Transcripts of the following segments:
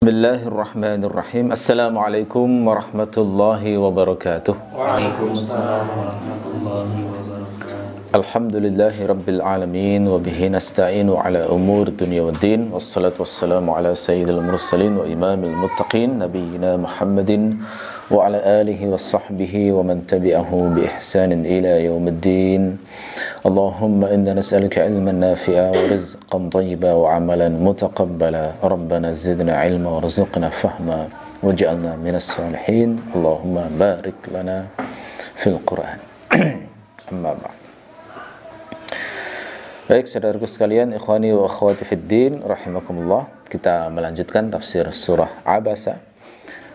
Bismillahirrahmanirrahim. Assalamualaikum warahmatullahi wabarakatuh. Waalaikumsalam warahmatullahi wabarakatuh. Alhamdulillahi rabbil alamin wa bihi nasta'inu ala umur dunya waddin. Wassalatu wassalamu ala sayyidil mursalin wa imamil muttaqin nabiyyina Muhammadin wa ala alihi wa sahbihi wa man tabi'ahu bi ihsanin ila yaumiddin. Allahumma inna nas'aluka ilman nafi'a wa rizqan thayyiban wa amalan mutaqabbala. Rabbana zidna ilma warzuqna fahma waj'alna minas salihin. Allahumma barik lana fil Qur'an. Amma ba'd. Baik, saudaraku sekalian, ikhwani wa akhwati fid din rahimakumullah. Kita melanjutkan tafsir surah Abasa.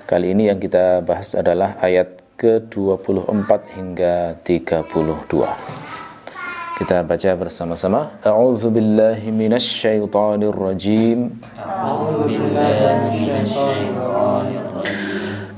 Kali ini yang kita bahas adalah ayat ke-24 hingga 32. Kita baca bersama-sama. A'udzu billahi minasy syaithanir rajim.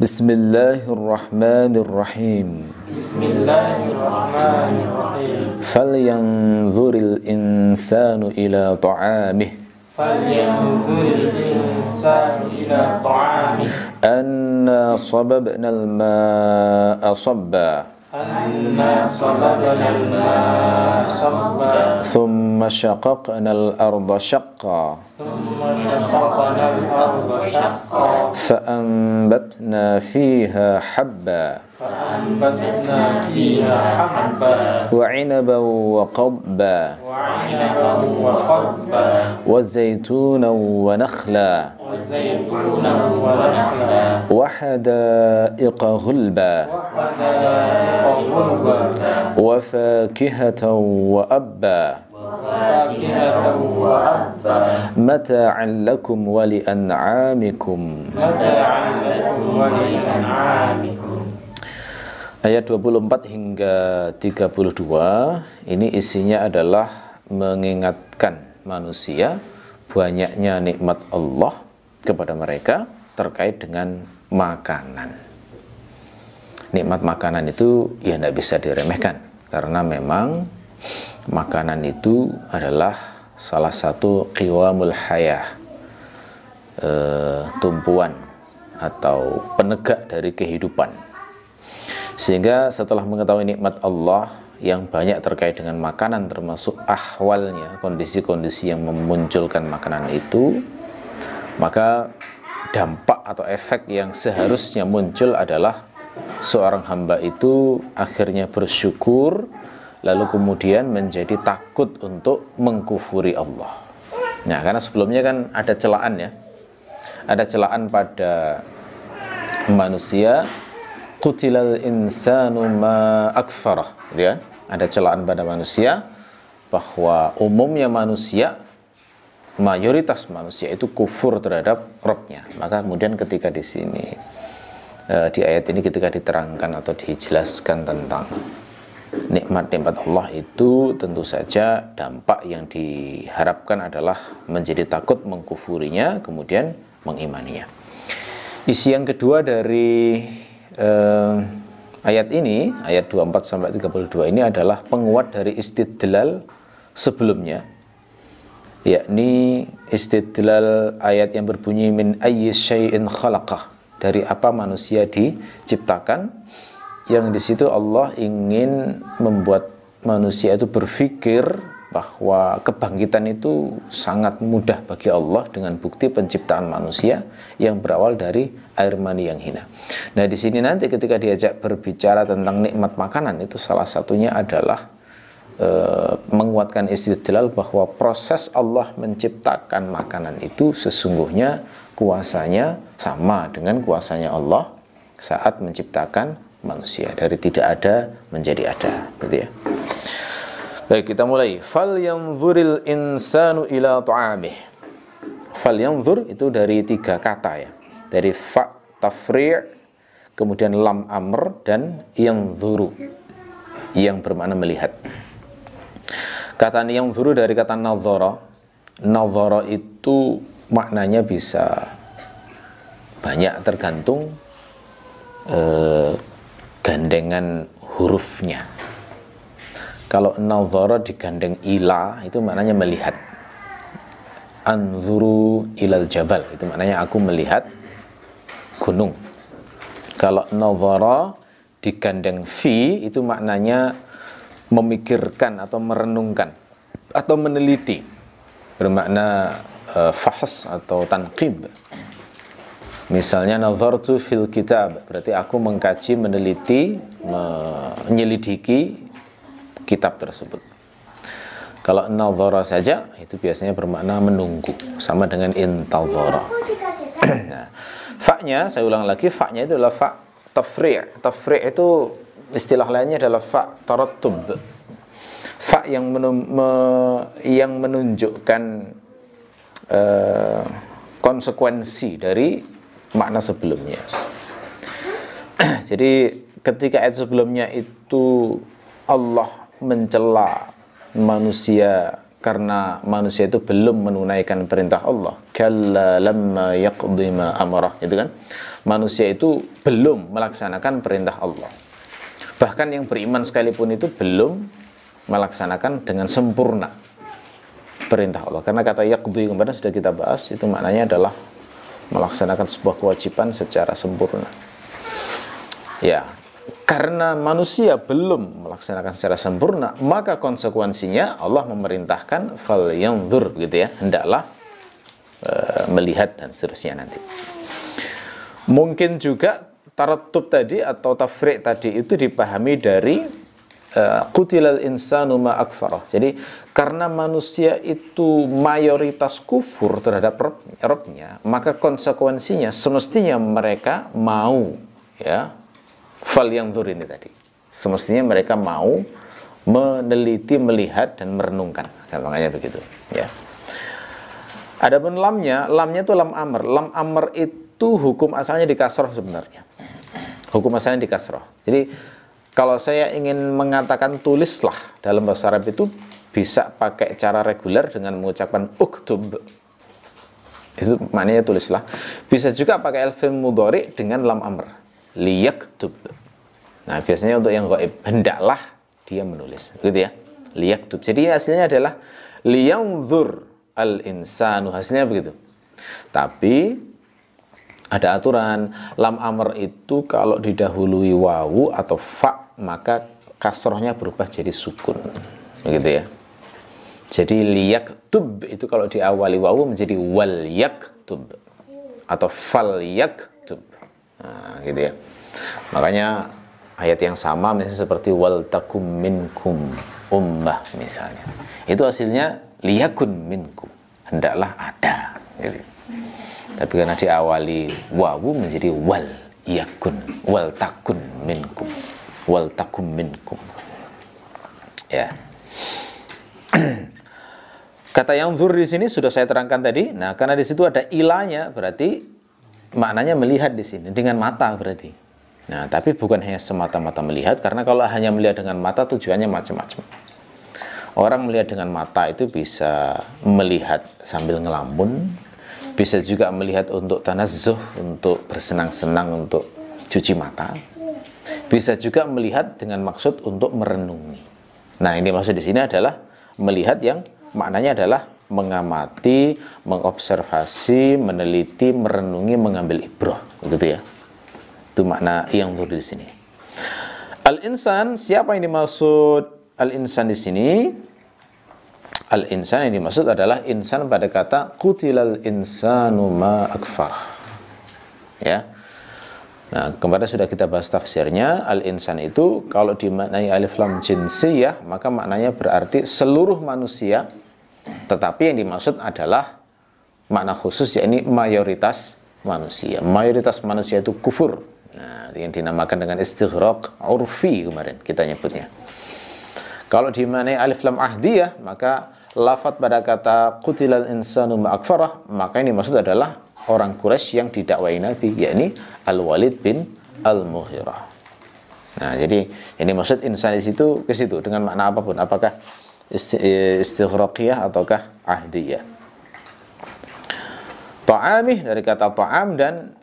Bismillahirrahmanirrahim. Bismillahirrahmanirrahim. Falyanzuril insanu ila ta'amih. Falyanzuril insanu ila ta'amih. Anna sababna al-ma'a sabba. Anna sababna al-ma'a sabba. Thumma shaqaqna al-arda shaqqa. Thumma shaqaqna al-arda shaqqa. فأنبتنا فيها حبا فأنبتنا فيها حبا. وعنبا وقضبا وعنبا وقضبا. وزيتونا ونخلا وزيتونا ونخلا. وحدائق غلبا وحدائق غلبا. وفاكهة وأبا وفاكهة وأبا. متاعا لكم ولأنعامكم. متاعا لكم ولأنعامكم. Ayat 24 hingga 32 ini isinya adalah mengingatkan manusia banyaknya nikmat Allah kepada mereka terkait dengan makanan. Nikmat makanan itu ya tidak bisa diremehkan, karena memang makanan itu adalah salah satu qiwamul hayah, tumpuan atau penegak dari kehidupan. Sehingga setelah mengetahui nikmat Allah yang banyak terkait dengan makanan, termasuk ahwalnya, kondisi-kondisi yang memunculkan makanan itu, maka dampak atau efek yang seharusnya muncul adalah seorang hamba itu akhirnya bersyukur, lalu kemudian menjadi takut untuk mengkufuri Allah. Nah, karena sebelumnya kan ada celaan ya, ada celaan pada manusia. Qutilal insanu ma akfarah, gitu ya. Ada celaan pada manusia bahwa umumnya manusia, mayoritas manusia itu kufur terhadap Rabb-nya. Maka kemudian ketika di sini di ayat ini ketika diterangkan atau dijelaskan tentang nikmat-nikmat Allah itu, tentu saja dampak yang diharapkan adalah menjadi takut mengkufurinya, kemudian mengimaninya. Isi yang kedua dari ayat ini, ayat 24 sampai 32 ini adalah penguat dari istidlal sebelumnya, yakni istidlal ayat yang berbunyi min ayyi syai'in khalaqah, dari apa manusia diciptakan, yang di situ Allah ingin membuat manusia itu berpikir bahwa kebangkitan itu sangat mudah bagi Allah dengan bukti penciptaan manusia yang berawal dari air mani yang hina. Nah, di sini nanti ketika diajak berbicara tentang nikmat makanan itu salah satunya adalah menguatkan istidlal bahwa proses Allah menciptakan makanan itu sesungguhnya kuasanya sama dengan kuasanya Allah saat menciptakan manusia, dari tidak ada menjadi ada, gitu ya. Baik, kita mulai. Falyanzuril insanu ila ta'amih. Falyanzur itu dari 3 kata ya. Dari fa tafri', kemudian lam amr, dan yanzuru yang bermakna melihat. Kata yanzuru dari kata nazara. Nazara itu maknanya bisa banyak, tergantung gandengan hurufnya. Kalau nazara digandeng ila itu maknanya melihat. anzuru ilal jabal, itu maknanya aku melihat gunung. Kalau nazara digandeng fi, itu maknanya memikirkan atau merenungkan atau meneliti, bermakna fahs atau tanqib. Misalnya nazartu fil kitab, berarti aku mengkaji, meneliti, menyelidiki kitab tersebut. Kalau nazara saja itu biasanya bermakna menunggu, sama dengan intazara. Nah, fa-nya saya ulang lagi, fa-nya itu adalah fa tafri'. Tafri' itu istilah lainnya adalah fa tarattub. Fa yang menunjukkan konsekuensi dari makna sebelumnya. Jadi ketika ayat sebelumnya itu Allah mencela manusia karena manusia itu belum menunaikan perintah Allah. Kalla lamma yaqdi ma amarah, itu kan. Manusia itu belum melaksanakan perintah Allah. Bahkan yang beriman sekalipun itu belum melaksanakan dengan sempurna perintah Allah. Karena kata yaqdi kemarin sudah kita bahas, itu maknanya adalah melaksanakan sebuah kewajiban secara sempurna. Ya, karena manusia belum melaksanakan secara sempurna, maka konsekuensinya Allah memerintahkan fal yanzur, gitu ya, hendaklah melihat dan seterusnya nanti. Mungkin juga tarattub tadi atau tafri' tadi itu dipahami dari qutilal insanu ma akfarah. Jadi karena manusia itu mayoritas kufur terhadap Rabbnya, maka konsekuensinya semestinya mereka mau, ya, fal yanzur ini tadi, semestinya mereka mau meneliti, melihat dan merenungkan. Nah, makanya begitu, ya. Adapun lamnya itu lam amr. Lam amr itu hukum asalnya di kasroh sebenarnya. Hukum asalnya di kasroh. Jadi kalau saya ingin mengatakan tulislah dalam bahasa Arab itu bisa pakai cara reguler dengan mengucapkan uktub. Itu maknanya tulislah. Bisa juga pakai al-fi'l mudhari dengan lam amr. Liyaktub. Nah, biasanya untuk yang ghaib, hendaklah dia menulis. Gitu ya. Liyaktub. Jadi hasilnya adalah liyanzur al-insanu. Hasilnya begitu. Tapi ada aturan. Lam amr itu kalau didahului wawu atau fa, maka kasrohnya berubah jadi sukun, begitu ya. Jadi liyaktub itu kalau diawali wawu menjadi wal yaktub atau fal yaktub. Nah, gitu ya. Makanya ayat yang sama misalnya seperti wal takum minkum ummah misalnya. Itu hasilnya liyakun minkum, hendaklah ada, gitu. Tapi karena diawali wawu menjadi wal yakun, wal takun minkum, wal takum minkum. Ya. Kata yang zur di sini sudah saya terangkan tadi. Nah, karena di situ ada ilahnya, berarti maknanya melihat di sini dengan mata berarti. Nah, tapi bukan hanya semata-mata melihat, karena kalau hanya melihat dengan mata tujuannya macam-macam. Orang melihat dengan mata itu bisa melihat sambil ngelamun, bisa juga melihat untuk tanazzuh, untuk bersenang-senang, untuk cuci mata. Bisa juga melihat dengan maksud untuk merenungi. Nah, ini maksud di sini adalah melihat yang maknanya adalah mengamati, mengobservasi, meneliti, merenungi, mengambil ibrah, begitu ya. Itu makna yang di sini. Al-insan, siapa yang dimaksud al-insan di sini? Al-insan yang dimaksud adalah insan pada kata qutilal insanu ma akfar. Ya. Nah, kemarin sudah kita bahas tafsirnya. Al-insan itu kalau dimaknai alif lam jinsiyah, maka maknanya berarti seluruh manusia, tetapi yang dimaksud adalah makna khusus, yakni mayoritas manusia. Mayoritas manusia itu kufur. Nah, yang dinamakan dengan istighraq urfi kemarin kita nyebutnya. Kalau dimaknai alif lam ahdiyah, maka lafadz pada kata qutilal insanu ma akfarah, maka ini maksud adalah orang Quraisy yang didakwai Nabi, yakni Al-Walid bin Al-Mughirah. Nah, jadi ini maksud insan di situ ke situ dengan makna apapun, apakah istighraqiyah ataukah ahdiyah. Ta'amih dari kata ta'am dan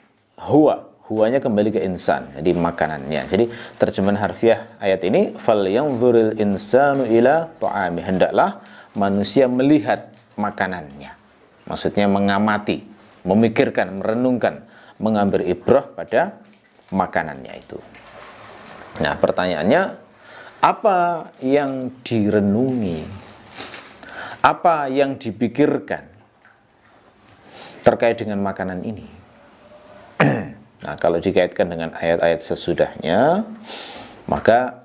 huwanya kembali ke insan, jadi makanannya. Jadi terjemahan harfiah ayat ini fal yanzuril insanu ila ta'amih, hendaklah manusia melihat makanannya. maksudnya mengamati, memikirkan, merenungkan, mengambil ibrah pada makanannya itu. Nah, pertanyaannya, apa yang direnungi, apa yang dipikirkan terkait dengan makanan ini? Nah, kalau dikaitkan dengan ayat-ayat sesudahnya, maka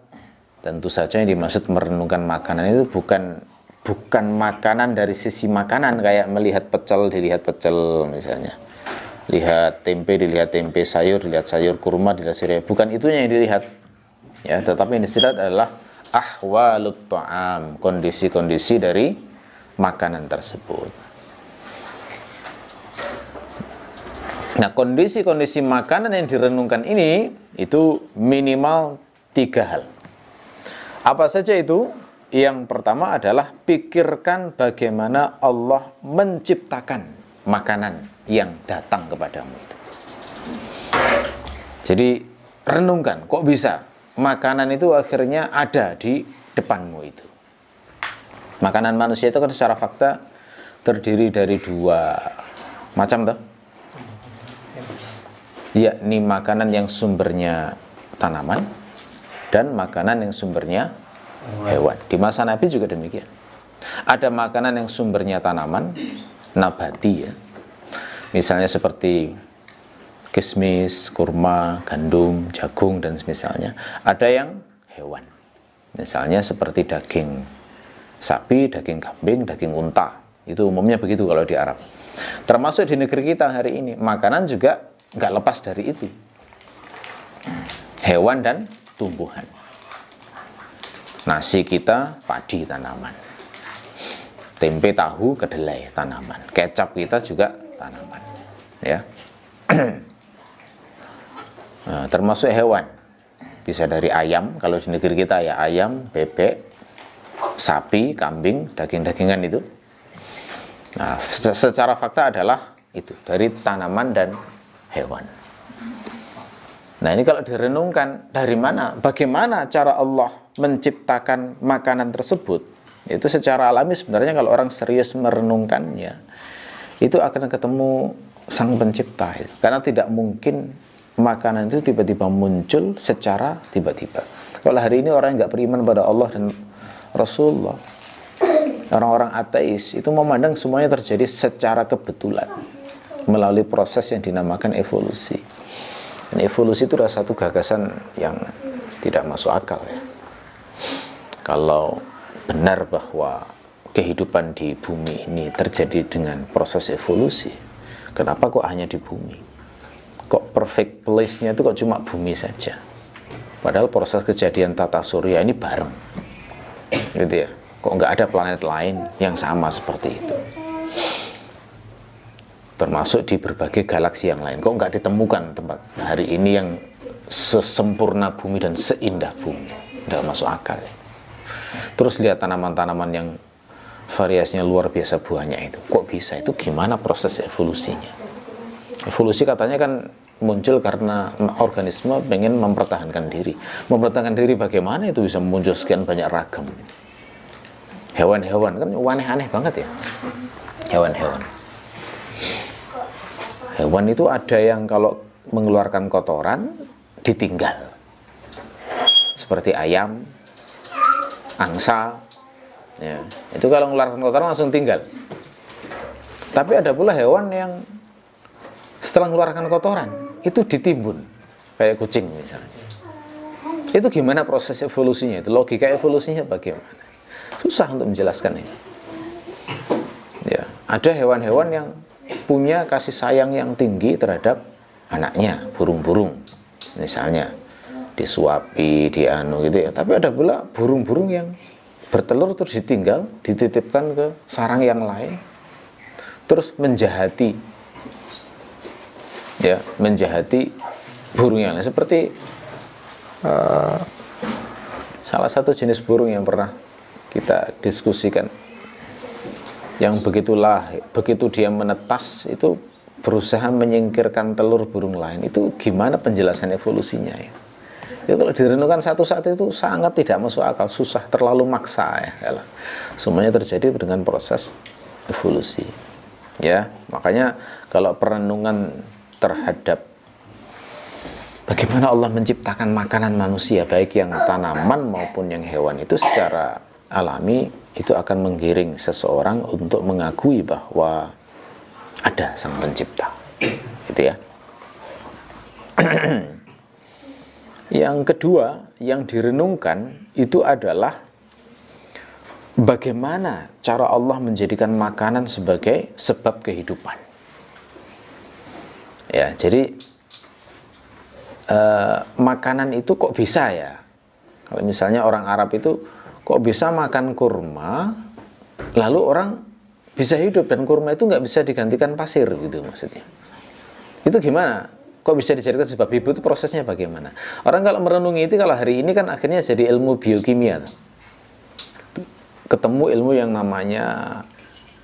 tentu saja yang dimaksud merenungkan makanan itu bukan makanan dari sisi makanan, kayak melihat pecel dilihat pecel misalnya, lihat tempe dilihat tempe, sayur dilihat sayur, kurma dilihat sayur, bukan itunya yang dilihat ya, tetapi yang dilihat adalah ahwalut ta'am, kondisi-kondisi dari makanan tersebut. Nah, kondisi-kondisi makanan yang direnungkan ini itu minimal 3 hal. Apa saja itu? Yang pertama adalah pikirkan bagaimana Allah menciptakan makanan yang datang kepadamu itu. Jadi renungkan, kok bisa makanan itu akhirnya ada di depanmu itu. Makanan manusia itu kan secara fakta terdiri dari 2 macam toh, yakni makanan yang sumbernya tanaman dan makanan yang sumbernya hewan. Di masa Nabi juga demikian. Ada makanan yang sumbernya tanaman, nabati ya, misalnya seperti kismis, kurma, gandum, jagung dan semisalnya. Ada yang hewan, misalnya seperti daging sapi, daging kambing, daging unta. Itu umumnya begitu kalau di Arab. Termasuk di negeri kita hari ini, makanan juga nggak lepas dari itu, hewan dan tumbuhan. Nasi kita padi tanaman, tempe tahu kedelai tanaman, kecap kita juga tanaman ya. Nah, termasuk hewan bisa dari ayam, kalau di negeri kita ya ayam, bebek, sapi, kambing, daging-dagingan itu. Nah, secara fakta adalah itu dari tanaman dan hewan. Nah, ini kalau direnungkan, dari mana, bagaimana cara Allah menciptakan makanan tersebut, itu secara alami sebenarnya kalau orang serius merenungkannya, itu akan ketemu sang pencipta itu. Karena tidak mungkin makanan itu tiba-tiba muncul secara tiba-tiba. Kalau hari ini orang yang nggak beriman pada Allah dan Rasulullah, orang-orang ateis, itu memandang semuanya terjadi secara kebetulan melalui proses yang dinamakan evolusi. Dan evolusi itu adalah satu gagasan yang tidak masuk akal ya. Kalau benar bahwa kehidupan di bumi ini terjadi dengan proses evolusi, kenapa kok hanya di bumi? Kok perfect place-nya itu kok cuma bumi saja? Padahal proses kejadian tata surya ini bareng, gitu ya. Kok nggak ada planet lain yang sama seperti itu? Termasuk di berbagai galaksi yang lain, kok nggak ditemukan tempat hari ini yang sesempurna bumi dan seindah bumi? Nggak masuk akal ya. Terus lihat tanaman-tanaman yang variasinya luar biasa buahnya itu, kok bisa? Itu gimana proses evolusinya? Evolusi katanya kan muncul karena organisme pengen mempertahankan diri. Mempertahankan diri bagaimana itu bisa muncul sekian banyak ragam? Hewan-hewan kan aneh-aneh banget ya. Hewan-hewan. Hewan itu ada yang kalau mengeluarkan kotoran ditinggal, seperti ayam, angsa ya, itu kalau mengeluarkan kotoran langsung tinggal. Tapi ada pula hewan yang setelah mengeluarkan kotoran itu ditimbun, kayak kucing misalnya. Itu gimana proses evolusinya? Itu logika evolusinya bagaimana? Susah untuk menjelaskan ini ya. Ada hewan-hewan yang punya kasih sayang yang tinggi terhadap anaknya, burung-burung misalnya, disuapi, dianu gitu ya. Tapi ada pula burung-burung yang bertelur terus ditinggal, dititipkan ke sarang yang lain, terus menjahati ya, menjahati burung yang lain. Seperti salah satu jenis burung yang pernah kita diskusikan, yang begitu dia menetas itu berusaha menyingkirkan telur burung lain. Itu gimana penjelasan evolusinya ya? Ya kalau direnungkan satu-satu itu sangat tidak masuk akal, susah, terlalu maksa ya. Semuanya terjadi dengan proses evolusi. Ya, makanya kalau perenungan terhadap bagaimana Allah menciptakan makanan manusia, baik yang tanaman maupun yang hewan, itu secara alami itu akan menggiring seseorang untuk mengakui bahwa ada Sang Pencipta. Gitu ya. Yang kedua yang direnungkan itu adalah bagaimana cara Allah menjadikan makanan sebagai sebab kehidupan. Ya, jadi makanan itu kok bisa ya? Kalau misalnya orang Arab itu kok bisa makan kurma, lalu orang bisa hidup, dan kurma itu nggak bisa digantikan pasir gitu maksudnya. Itu gimana? Kok bisa dijadikan sebab hidup, itu prosesnya bagaimana? Orang kalau merenungi itu, kalau hari ini kan akhirnya jadi ilmu biokimia. Ketemu ilmu yang namanya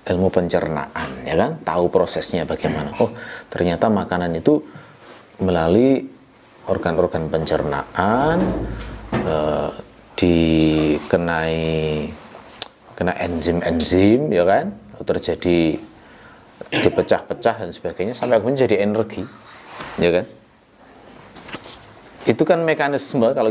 ilmu pencernaan, ya kan? Tahu prosesnya bagaimana. Oh, ternyata makanan itu melalui organ-organ pencernaan, kena enzim-enzim, ya kan? Terjadi dipecah-pecah dan sebagainya sampai kemudian jadi energi, ya kan? Itu kan mekanisme, kalau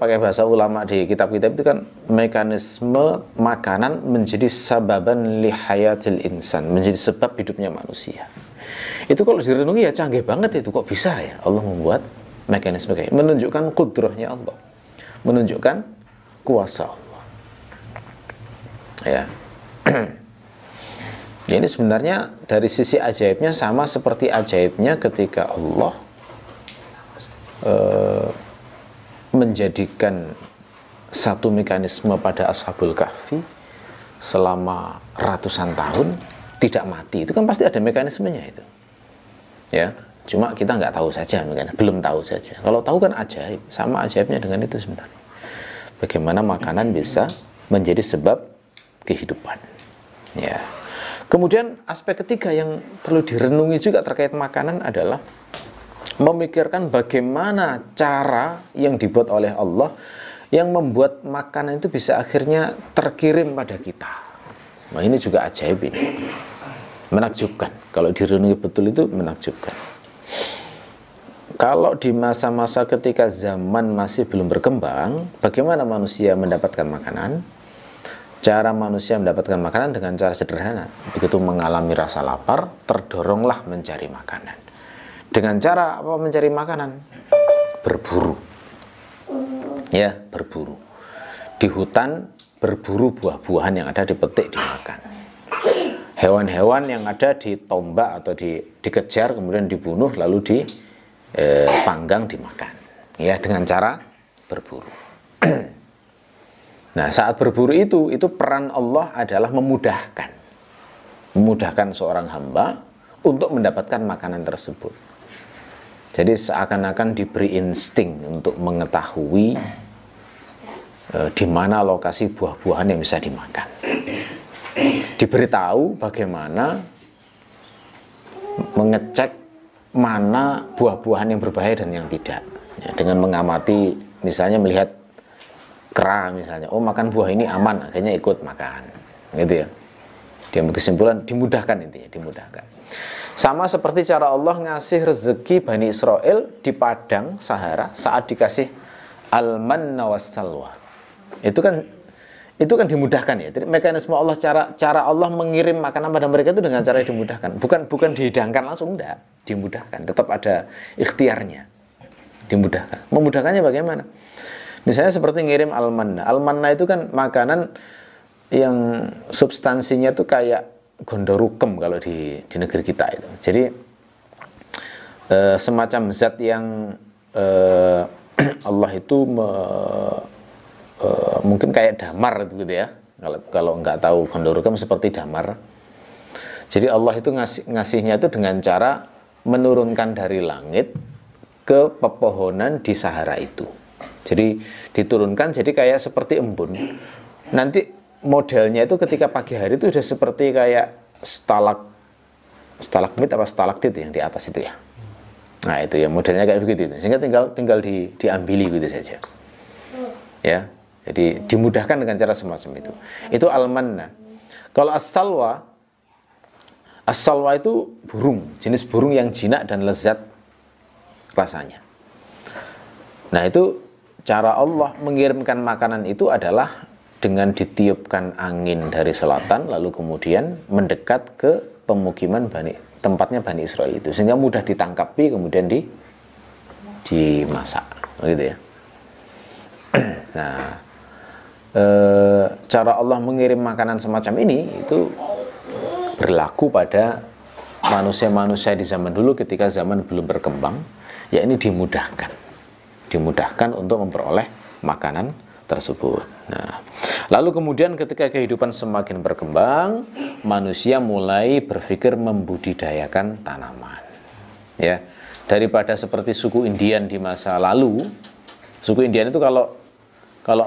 pakai bahasa ulama di kitab-kitab itu kan mekanisme makanan menjadi sababan lihayatil insan, menjadi sebab hidupnya manusia. Itu kalau direnungi ya canggih banget itu, kok bisa ya Allah membuat mekanisme kayak menunjukkan kudrahnya Allah, menunjukkan kuasa Allah. Ya. Ini sebenarnya dari sisi ajaibnya sama seperti ajaibnya ketika Allah menjadikan satu mekanisme pada Ashabul Kahfi selama ratusan tahun tidak mati. Itu kan pasti ada mekanismenya itu, ya. Cuma kita nggak tahu saja, belum tahu saja. Kalau tahu kan ajaib, sama ajaibnya dengan itu sebenarnya. Bagaimana makanan bisa menjadi sebab kehidupan, ya. Kemudian aspek ketiga yang perlu direnungi juga terkait makanan adalah memikirkan bagaimana cara yang dibuat oleh Allah yang membuat makanan itu bisa akhirnya terkirim pada kita. Nah, ini juga ajaib ini. Menakjubkan. Kalau direnungi betul itu menakjubkan. Kalau di masa-masa ketika zaman masih belum berkembang, bagaimana manusia mendapatkan makanan? Cara manusia mendapatkan makanan dengan cara sederhana. Begitu mengalami rasa lapar, terdoronglah mencari makanan. Dengan cara apa mencari makanan? Berburu. Ya, berburu. Di hutan berburu buah-buahan yang ada, dipetik, dimakan. Hewan-hewan yang ada ditombak atau dikejar, kemudian dibunuh, lalu dipanggang, dimakan. Ya, dengan cara berburu. Nah, saat berburu itu peran Allah adalah memudahkan seorang hamba untuk mendapatkan makanan tersebut. Jadi seakan-akan diberi insting untuk mengetahui di mana lokasi buah-buahan yang bisa dimakan. Diberitahu bagaimana mengecek mana buah-buahan yang berbahaya dan yang tidak. Ya, dengan mengamati, misalnya melihat kera misalnya, oh makan buah ini aman, akhirnya ikut makan, gitu ya. Dia berkesimpulan, dimudahkan intinya, dimudahkan. Sama seperti cara Allah ngasih rezeki Bani Israel di padang Sahara saat dikasih al-manna was-salwa. Itu kan dimudahkan ya. Jadi mekanisme Allah, cara Allah mengirim makanan pada mereka itu dengan cara dimudahkan. Bukan dihidangkan langsung, enggak, dimudahkan. Tetap ada ikhtiarnya. Dimudahkan. Memudahkannya bagaimana? Misalnya seperti ngirim al-manna. Al-manna itu kan makanan yang substansinya itu kayak gondorukem kalau di negeri kita itu. Jadi semacam zat yang Allah itu mungkin kayak damar gitu ya. Kalau nggak tahu gondorukem seperti damar. Jadi Allah itu ngasihnya itu dengan cara menurunkan dari langit ke pepohonan di Sahara itu. Jadi diturunkan jadi kayak seperti embun. Nanti modelnya itu ketika pagi hari itu sudah seperti kayak stalagmit apa stalaktit yang di atas itu ya. Nah itu ya modelnya kayak begitu. Sehingga tinggal diambili gitu saja. Ya, jadi dimudahkan dengan cara semacam itu. Itu al-manna. Kalau as-salwa As-salwa itu burung, jenis burung yang jinak dan lezat rasanya. Nah, itu cara Allah mengirimkan makanan itu adalah dengan ditiupkan angin dari selatan, lalu kemudian mendekat ke pemukiman tempatnya Bani Israel itu, sehingga mudah ditangkapi, kemudian dimasak, gitu ya. Nah, cara Allah mengirim makanan semacam ini itu berlaku pada manusia-manusia di zaman dulu ketika zaman belum berkembang, ya ini dimudahkan untuk memperoleh makanan tersebut. Nah, lalu kemudian ketika kehidupan semakin berkembang, manusia mulai berpikir membudidayakan tanaman. Ya, daripada seperti suku Indian di masa lalu. Suku Indian itu kalau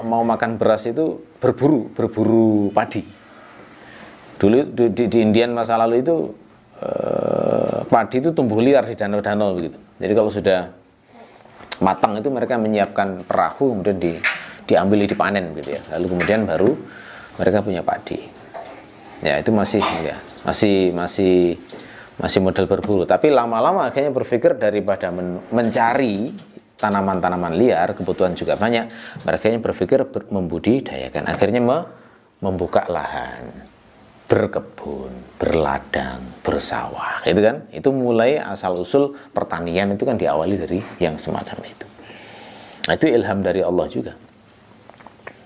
mau makan beras itu berburu padi. Dulu di Indian masa lalu itu padi itu tumbuh liar di danau-danau begitu. Jadi kalau sudah matang itu mereka menyiapkan perahu, kemudian diambil, dipanen gitu ya. Lalu kemudian baru mereka punya padi. Ya, itu masih model berburu. Tapi lama-lama akhirnya berpikir daripada mencari tanaman-tanaman liar, kebutuhan juga banyak, mereka berpikir membudidayakan. Akhirnya membuka lahan, berkebun, berladang, bersawah, itu kan? Itu mulai asal-usul pertanian itu kan diawali dari yang semacam itu. Nah, itu ilham dari Allah juga.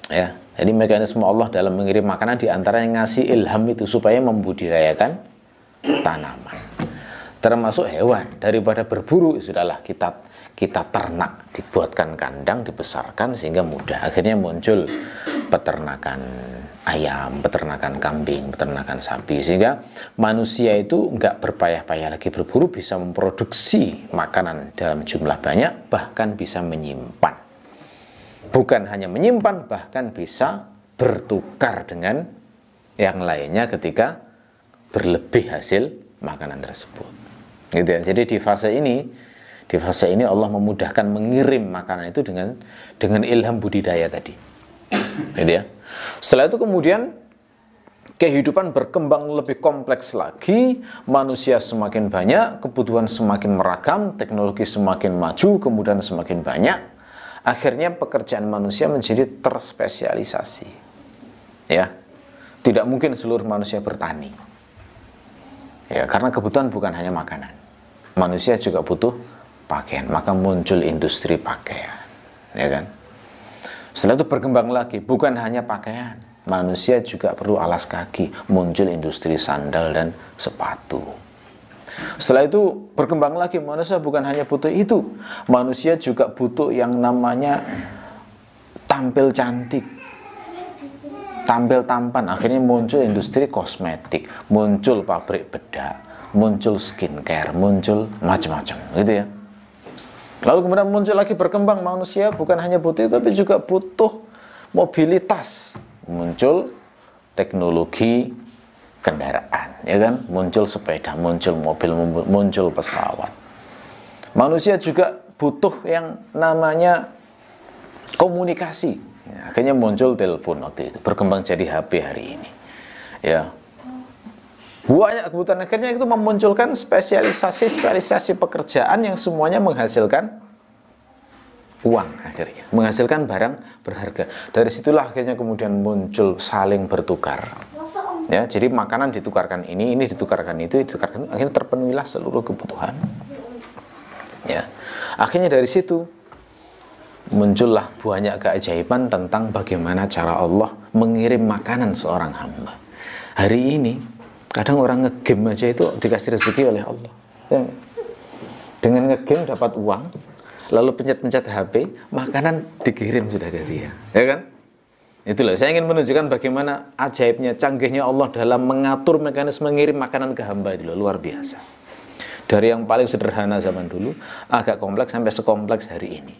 Ya, jadi mekanisme Allah dalam mengirim makanan diantara yang ngasih ilham itu supaya membudidayakan tanaman, termasuk hewan. Daripada berburu, sudahlah kita ternak, dibuatkan kandang, dibesarkan sehingga mudah. Akhirnya muncul peternakan ayam, peternakan kambing, peternakan sapi, sehingga manusia itu nggak berpayah-payah lagi berburu, bisa memproduksi makanan dalam jumlah banyak, bahkan bisa menyimpan. Bukan hanya menyimpan, bahkan bisa bertukar dengan yang lainnya ketika berlebih hasil makanan tersebut. Gitu ya. Jadi di fase ini Allah memudahkan mengirim makanan itu dengan ilham budidaya tadi. Gitu ya. Setelah itu kemudian kehidupan berkembang lebih kompleks lagi, manusia semakin banyak, kebutuhan semakin meragam, teknologi semakin maju, kemudian semakin banyak. Akhirnya pekerjaan manusia menjadi terspesialisasi. Ya. Tidak mungkin seluruh manusia bertani. Ya, karena kebutuhan bukan hanya makanan. Manusia juga butuh pakaian, maka muncul industri pakaian. Ya kan? Setelah itu berkembang lagi, bukan hanya pakaian, manusia juga perlu alas kaki, muncul industri sandal dan sepatu. Setelah itu berkembang lagi, manusia bukan hanya butuh itu, manusia juga butuh yang namanya tampil cantik, tampil tampan. Akhirnya muncul industri kosmetik, muncul pabrik bedak, muncul skincare, muncul macam-macam, gitu ya. Lalu kemudian muncul lagi berkembang, manusia bukan hanya butuh itu, tapi juga butuh mobilitas. Muncul teknologi kendaraan, ya kan? Muncul sepeda, muncul mobil, muncul pesawat. Manusia juga butuh yang namanya komunikasi. Ya, akhirnya muncul telepon waktu itu, berkembang jadi HP hari ini. Ya. Banyak kebutuhan, akhirnya itu memunculkan spesialisasi pekerjaan yang semuanya menghasilkan uang, akhirnya menghasilkan barang berharga. Dari situlah akhirnya kemudian muncul saling bertukar. Ya, jadi makanan ditukarkan ini ditukarkan itu, ditukarkan itu, akhirnya terpenuhilah seluruh kebutuhan. Ya, akhirnya dari situ muncullah banyak keajaiban tentang bagaimana cara Allah mengirim makanan seorang hamba. Hari ini kadang orang ngegame aja itu dikasih rezeki oleh Allah. Ya. Dengan ngegame dapat uang, lalu pencet-pencet HP, makanan dikirim sudah ke dia. Ya kan? Itulah, saya ingin menunjukkan bagaimana ajaibnya, canggihnya Allah dalam mengatur mekanisme mengirim makanan ke hamba itu luar biasa. Dari yang paling sederhana zaman dulu, agak kompleks sampai sekompleks hari ini.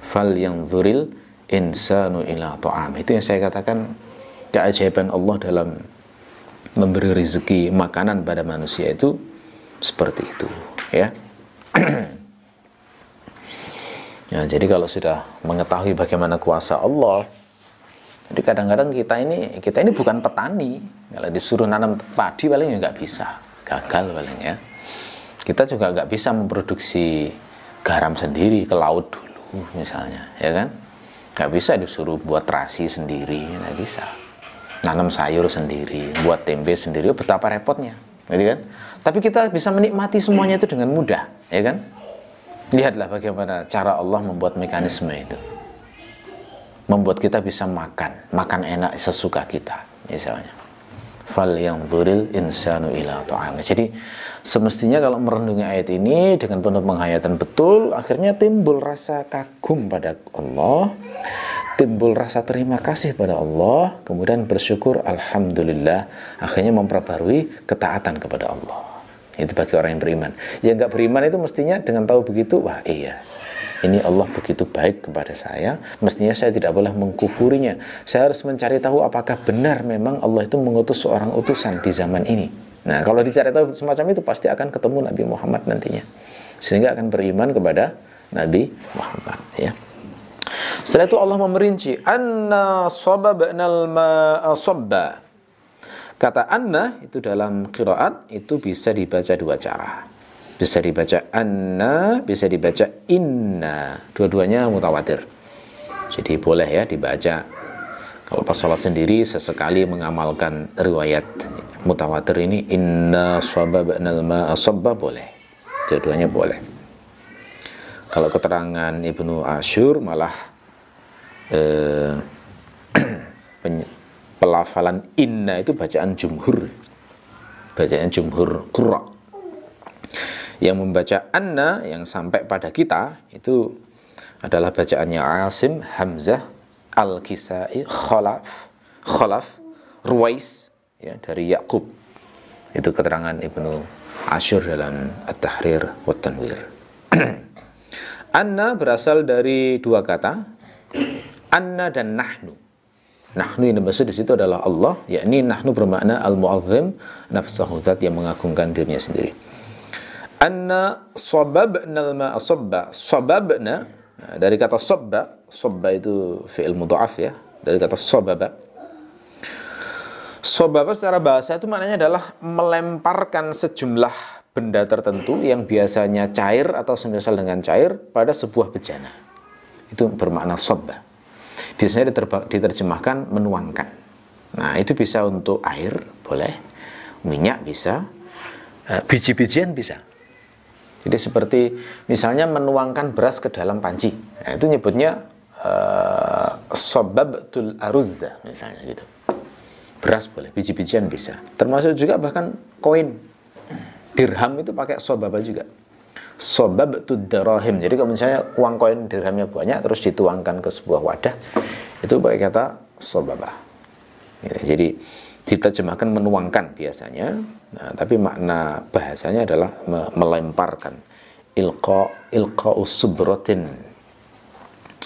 Fal yanzuril insanu ila ta'am. Itu yang saya katakan keajaiban Allah dalam memberi rezeki makanan pada manusia itu seperti itu, ya. Ya, jadi kalau sudah mengetahui bagaimana kuasa Allah, jadi kadang-kadang kita ini bukan petani. Kalau disuruh nanam padi paling nggak bisa. gagal paling ya. Kita juga nggak bisa memproduksi garam sendiri ke laut dulu misalnya, ya kan? Nggak bisa disuruh buat terasi sendiri, nggak bisa. Nanam sayur sendiri, buat tempe sendiri, betapa repotnya, gitu kan? Tapi kita bisa menikmati semuanya itu dengan mudah, ya kan? Lihatlah bagaimana cara Allah membuat mekanisme itu, membuat kita bisa makan enak sesuka kita, misalnya. Falyanzuril insanu ila ta'ami. Jadi semestinya kalau merenungi ayat ini dengan penuh penghayatan betul, akhirnya timbul rasa kagum pada Allah, timbul rasa terima kasih pada Allah, kemudian bersyukur alhamdulillah, akhirnya memperbarui ketaatan kepada Allah. Itu bagi orang yang beriman. Yang nggak beriman itu mestinya dengan tahu begitu, wah iya, ini Allah begitu baik kepada saya, mestinya saya tidak boleh mengkufurinya. Saya harus mencari tahu apakah benar memang Allah itu mengutus seorang utusan di zaman ini. Nah, kalau dicari tahu semacam itu, pasti akan ketemu Nabi Muhammad nantinya, sehingga akan beriman kepada Nabi Muhammad, ya. Setelah itu Allah memerinci, anna sababnal ma'a sabba. Kata anna itu dalam qiraat itu bisa dibaca dua cara. Bisa dibaca anna, bisa dibaca inna. Dua-duanya mutawatir. Jadi boleh ya dibaca. Kalau pas sholat sendiri sesekali mengamalkan riwayat mutawatir ini, inna sababnal ma'a sabba, boleh. Dua-duanya boleh. Kalau keterangan Ibnu Asyur malah pelafalan inna itu bacaan jumhur. Bacaan jumhur qurra. Yang membaca anna yang sampai pada kita itu adalah bacaannya Asim, Hamzah, Al-Kisai, Khalaf, Ruwais, ya, dari Yaqub. Itu keterangan Ibnu Asyur dalam At-Tahrir wa Tanwir. Anna berasal dari dua kata, anna dan nahnu. Nahnu yang dimaksud di situ adalah Allah, yakni nahnu bermakna al-mu'azzim, nafsahu, zat yang mengagungkan dirinya sendiri. Anna sababnal ma'a sabba. Sababna, dari kata sabba, sabba itu fi'il mudha'af ya, dari kata sababa. Sababa secara bahasa itu maknanya adalah melemparkan sejumlah benda tertentu yang biasanya cair atau semisal dengan cair pada sebuah bejana. Itu bermakna sabba. Biasanya diterjemahkan menuangkan. Nah, itu bisa untuk air, boleh. Minyak bisa. Biji-bijian bisa. Jadi seperti misalnya menuangkan beras ke dalam panci. Nah, itu nyebutnya sababtul aruzza misalnya gitu. Beras boleh, biji-bijian bisa. Termasuk juga bahkan koin. Dirham itu pakai sababa juga. Sababtud darahim. Jadi kalau misalnya uang koin dirhamnya banyak terus dituangkan ke sebuah wadah, itu pakai kata sababa. Gitu. Jadi diterjemahkan menuangkan biasanya, nah, tapi makna bahasanya adalah melemparkan. Ilqa'us subratin,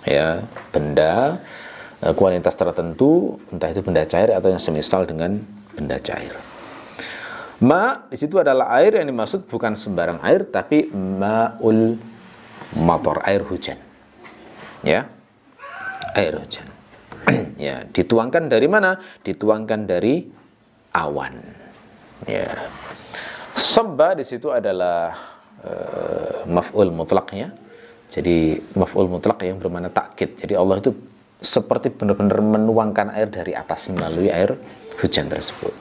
ya, benda kualitas tertentu, entah itu benda cair atau yang semisal dengan benda cair. Ma di situ adalah air, yang dimaksud bukan sembarang air, tapi ma'ul matar, air hujan, ya, air hujan. Ya, dituangkan dari mana? Dituangkan dari awan. Ya. Sabba di situ adalah maf'ul mutlaknya. Jadi maf'ul mutlak yang bermakna takkid. Jadi Allah itu seperti benar-benar menuangkan air dari atas melalui air hujan tersebut.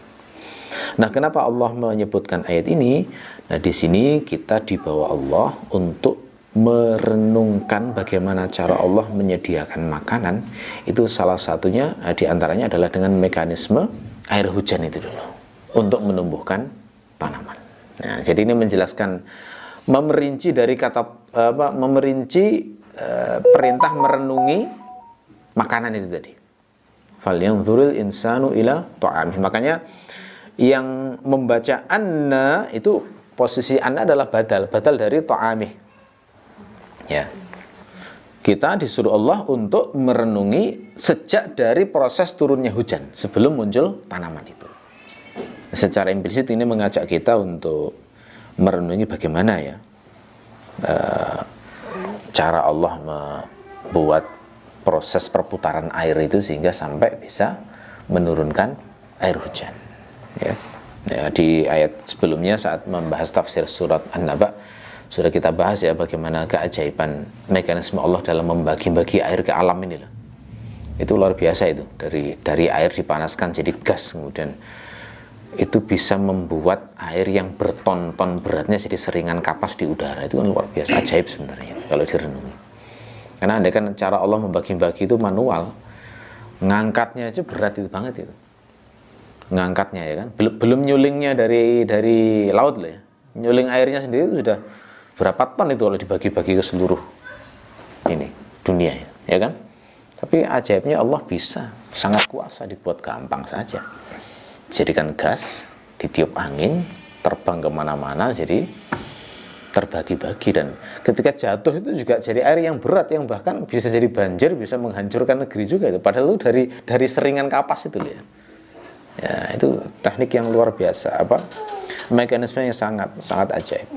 Nah, kenapa Allah menyebutkan ayat ini? Nah, di sini kita dibawa Allah untuk merenungkan bagaimana cara Allah menyediakan makanan. Itu salah satunya diantaranya adalah dengan mekanisme air hujan itu dulu untuk menumbuhkan tanaman. Nah, jadi ini menjelaskan, memerinci dari kata perintah merenungi makanan itu tadi. Falyanzuril insanu ila ta'amih. Makanya yang membaca anna itu posisi anna adalah badal dari ta'amih. Ya, kita disuruh Allah untuk merenungi sejak dari proses turunnya hujan sebelum muncul tanaman itu. Secara implisit ini mengajak kita untuk merenungi bagaimana ya cara Allah membuat proses perputaran air itu sehingga sampai bisa menurunkan air hujan. Ya. Ya, di ayat sebelumnya saat membahas tafsir surat An-Naba sudah kita bahas ya bagaimana keajaiban mekanisme Allah dalam membagi-bagi air ke alam ini loh. Itu luar biasa itu. Dari air dipanaskan jadi gas, kemudian itu bisa membuat air yang berton-ton beratnya jadi seringan kapas di udara. Itu kan luar biasa, ajaib sebenarnya kalau direnungi. Karena andai kan cara Allah membagi-bagi itu manual, ngangkatnya aja berat itu banget itu. Ngangkatnya ya kan, belum nyulingnya dari laut lah ya. Nyuling airnya sendiri itu sudah berapa ton itu kalau dibagi-bagi ke seluruh ini dunia ya kan. Tapi ajaibnya Allah bisa, sangat kuasa, dibuat gampang saja. Jadikan gas, ditiup angin, terbang kemana-mana, jadi terbagi-bagi. Dan ketika jatuh itu juga jadi air yang berat, yang bahkan bisa jadi banjir, bisa menghancurkan negeri juga itu. Padahal itu dari seringan kapas itu ya. Ya, itu teknik yang luar biasa, mekanisme yang sangat ajaib.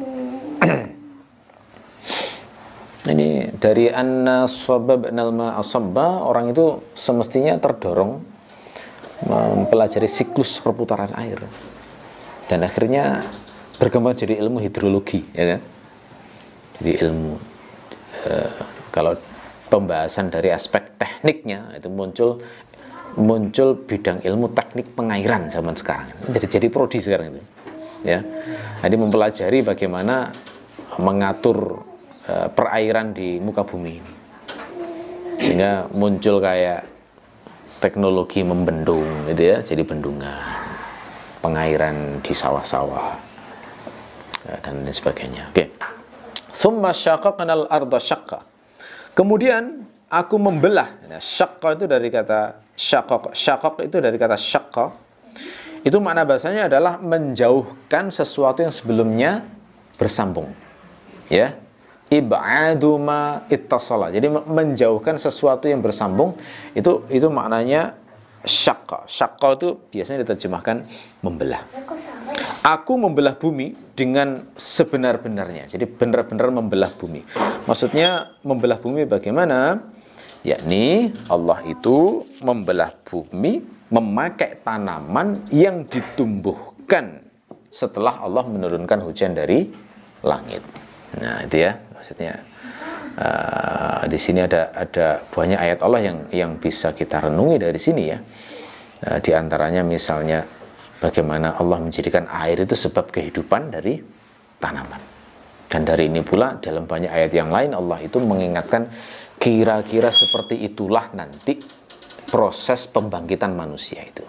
Ini dari anna sababnal ma'a sabba, orang itu semestinya terdorong mempelajari siklus perputaran air dan akhirnya berkembang jadi ilmu hidrologi ya kan. Jadi ilmu kalau pembahasan dari aspek tekniknya itu muncul bidang ilmu teknik pengairan zaman sekarang. Jadi prodi sekarang itu. Ya. Jadi mempelajari bagaimana mengatur perairan di muka bumi ini. Sehingga muncul kayak teknologi membendung gitu ya, jadi bendungan, pengairan di sawah-sawah dan lain sebagainya. Oke. Tsumma syaqaqnal arda syaqqa. Kemudian aku membelah. Nah, syaqqa itu dari kata syaqaq. Syaqaq itu dari kata syaqqa. Itu makna bahasanya adalah menjauhkan sesuatu yang sebelumnya bersambung. Ya. Ib'adu ma ittasala. Jadi menjauhkan sesuatu yang bersambung itu maknanya syaqqa. Syaqqa itu biasanya diterjemahkan membelah. Aku membelah bumi dengan sebenar-benarnya. Jadi benar-benar membelah bumi. Maksudnya membelah bumi bagaimana? Yakni Allah itu membelah bumi memakai tanaman yang ditumbuhkan setelah Allah menurunkan hujan dari langit. Nah, itu ya maksudnya. Di sini ada banyak ayat Allah yang bisa kita renungi dari sini ya. Di antaranya misalnya bagaimana Allah menjadikan air itu sebab kehidupan dari tanaman. Dan dari ini pula dalam banyak ayat yang lain Allah itu mengingatkan kira-kira seperti itulah nanti proses pembangkitan manusia itu.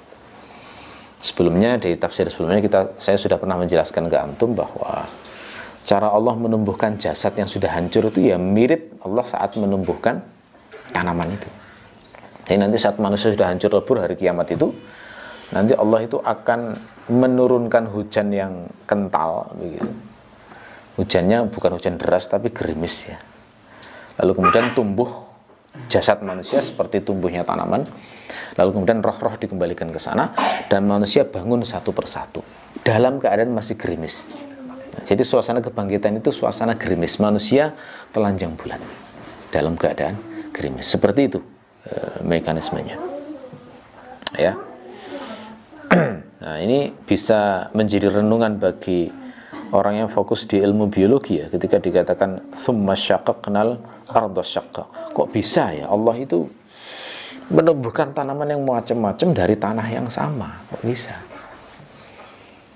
Sebelumnya di tafsir sebelumnya saya sudah pernah menjelaskan ke antum bahwa cara Allah menumbuhkan jasad yang sudah hancur itu ya mirip Allah saat menumbuhkan tanaman itu. Jadi nanti saat manusia sudah hancur lebur hari kiamat itu, nanti Allah itu akan menurunkan hujan yang kental begitu. Hujannya bukan hujan deras tapi gerimis ya. Lalu kemudian tumbuh jasad manusia seperti tumbuhnya tanaman. Lalu kemudian roh-roh dikembalikan ke sana dan manusia bangun satu persatu dalam keadaan masih gerimis. Jadi suasana kebangkitan itu suasana gerimis, manusia telanjang bulat dalam keadaan gerimis. Seperti itu mekanismenya. Ya. Nah, ini bisa menjadi renungan bagi orang yang fokus di ilmu biologi ya, ketika dikatakan tsumma syaqaqnal arda syaqqa. Kok bisa ya Allah itu menumbuhkan tanaman yang macam-macam dari tanah yang sama? Kok bisa?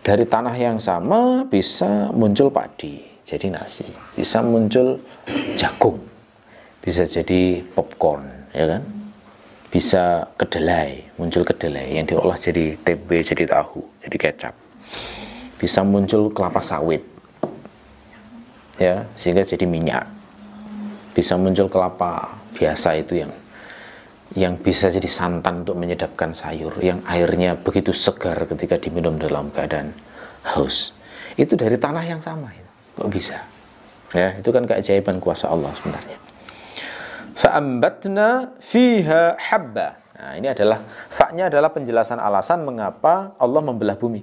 Dari tanah yang sama bisa muncul padi, jadi nasi. Bisa muncul jagung, bisa jadi popcorn, ya kan? Bisa kedelai, muncul kedelai yang diolah jadi tempe, jadi tahu, jadi kecap. Bisa muncul kelapa sawit, ya, sehingga jadi minyak. Bisa muncul kelapa biasa itu yang bisa jadi santan untuk menyedapkan sayur, yang airnya begitu segar ketika diminum dalam keadaan haus. Itu dari tanah yang sama. Kok bisa? Ya, itu kan keajaiban kuasa Allah sebenarnya. Fa'ambatna fiha habba. Nah, ini adalah fa-nya adalah penjelasan alasan mengapa Allah membelah bumi.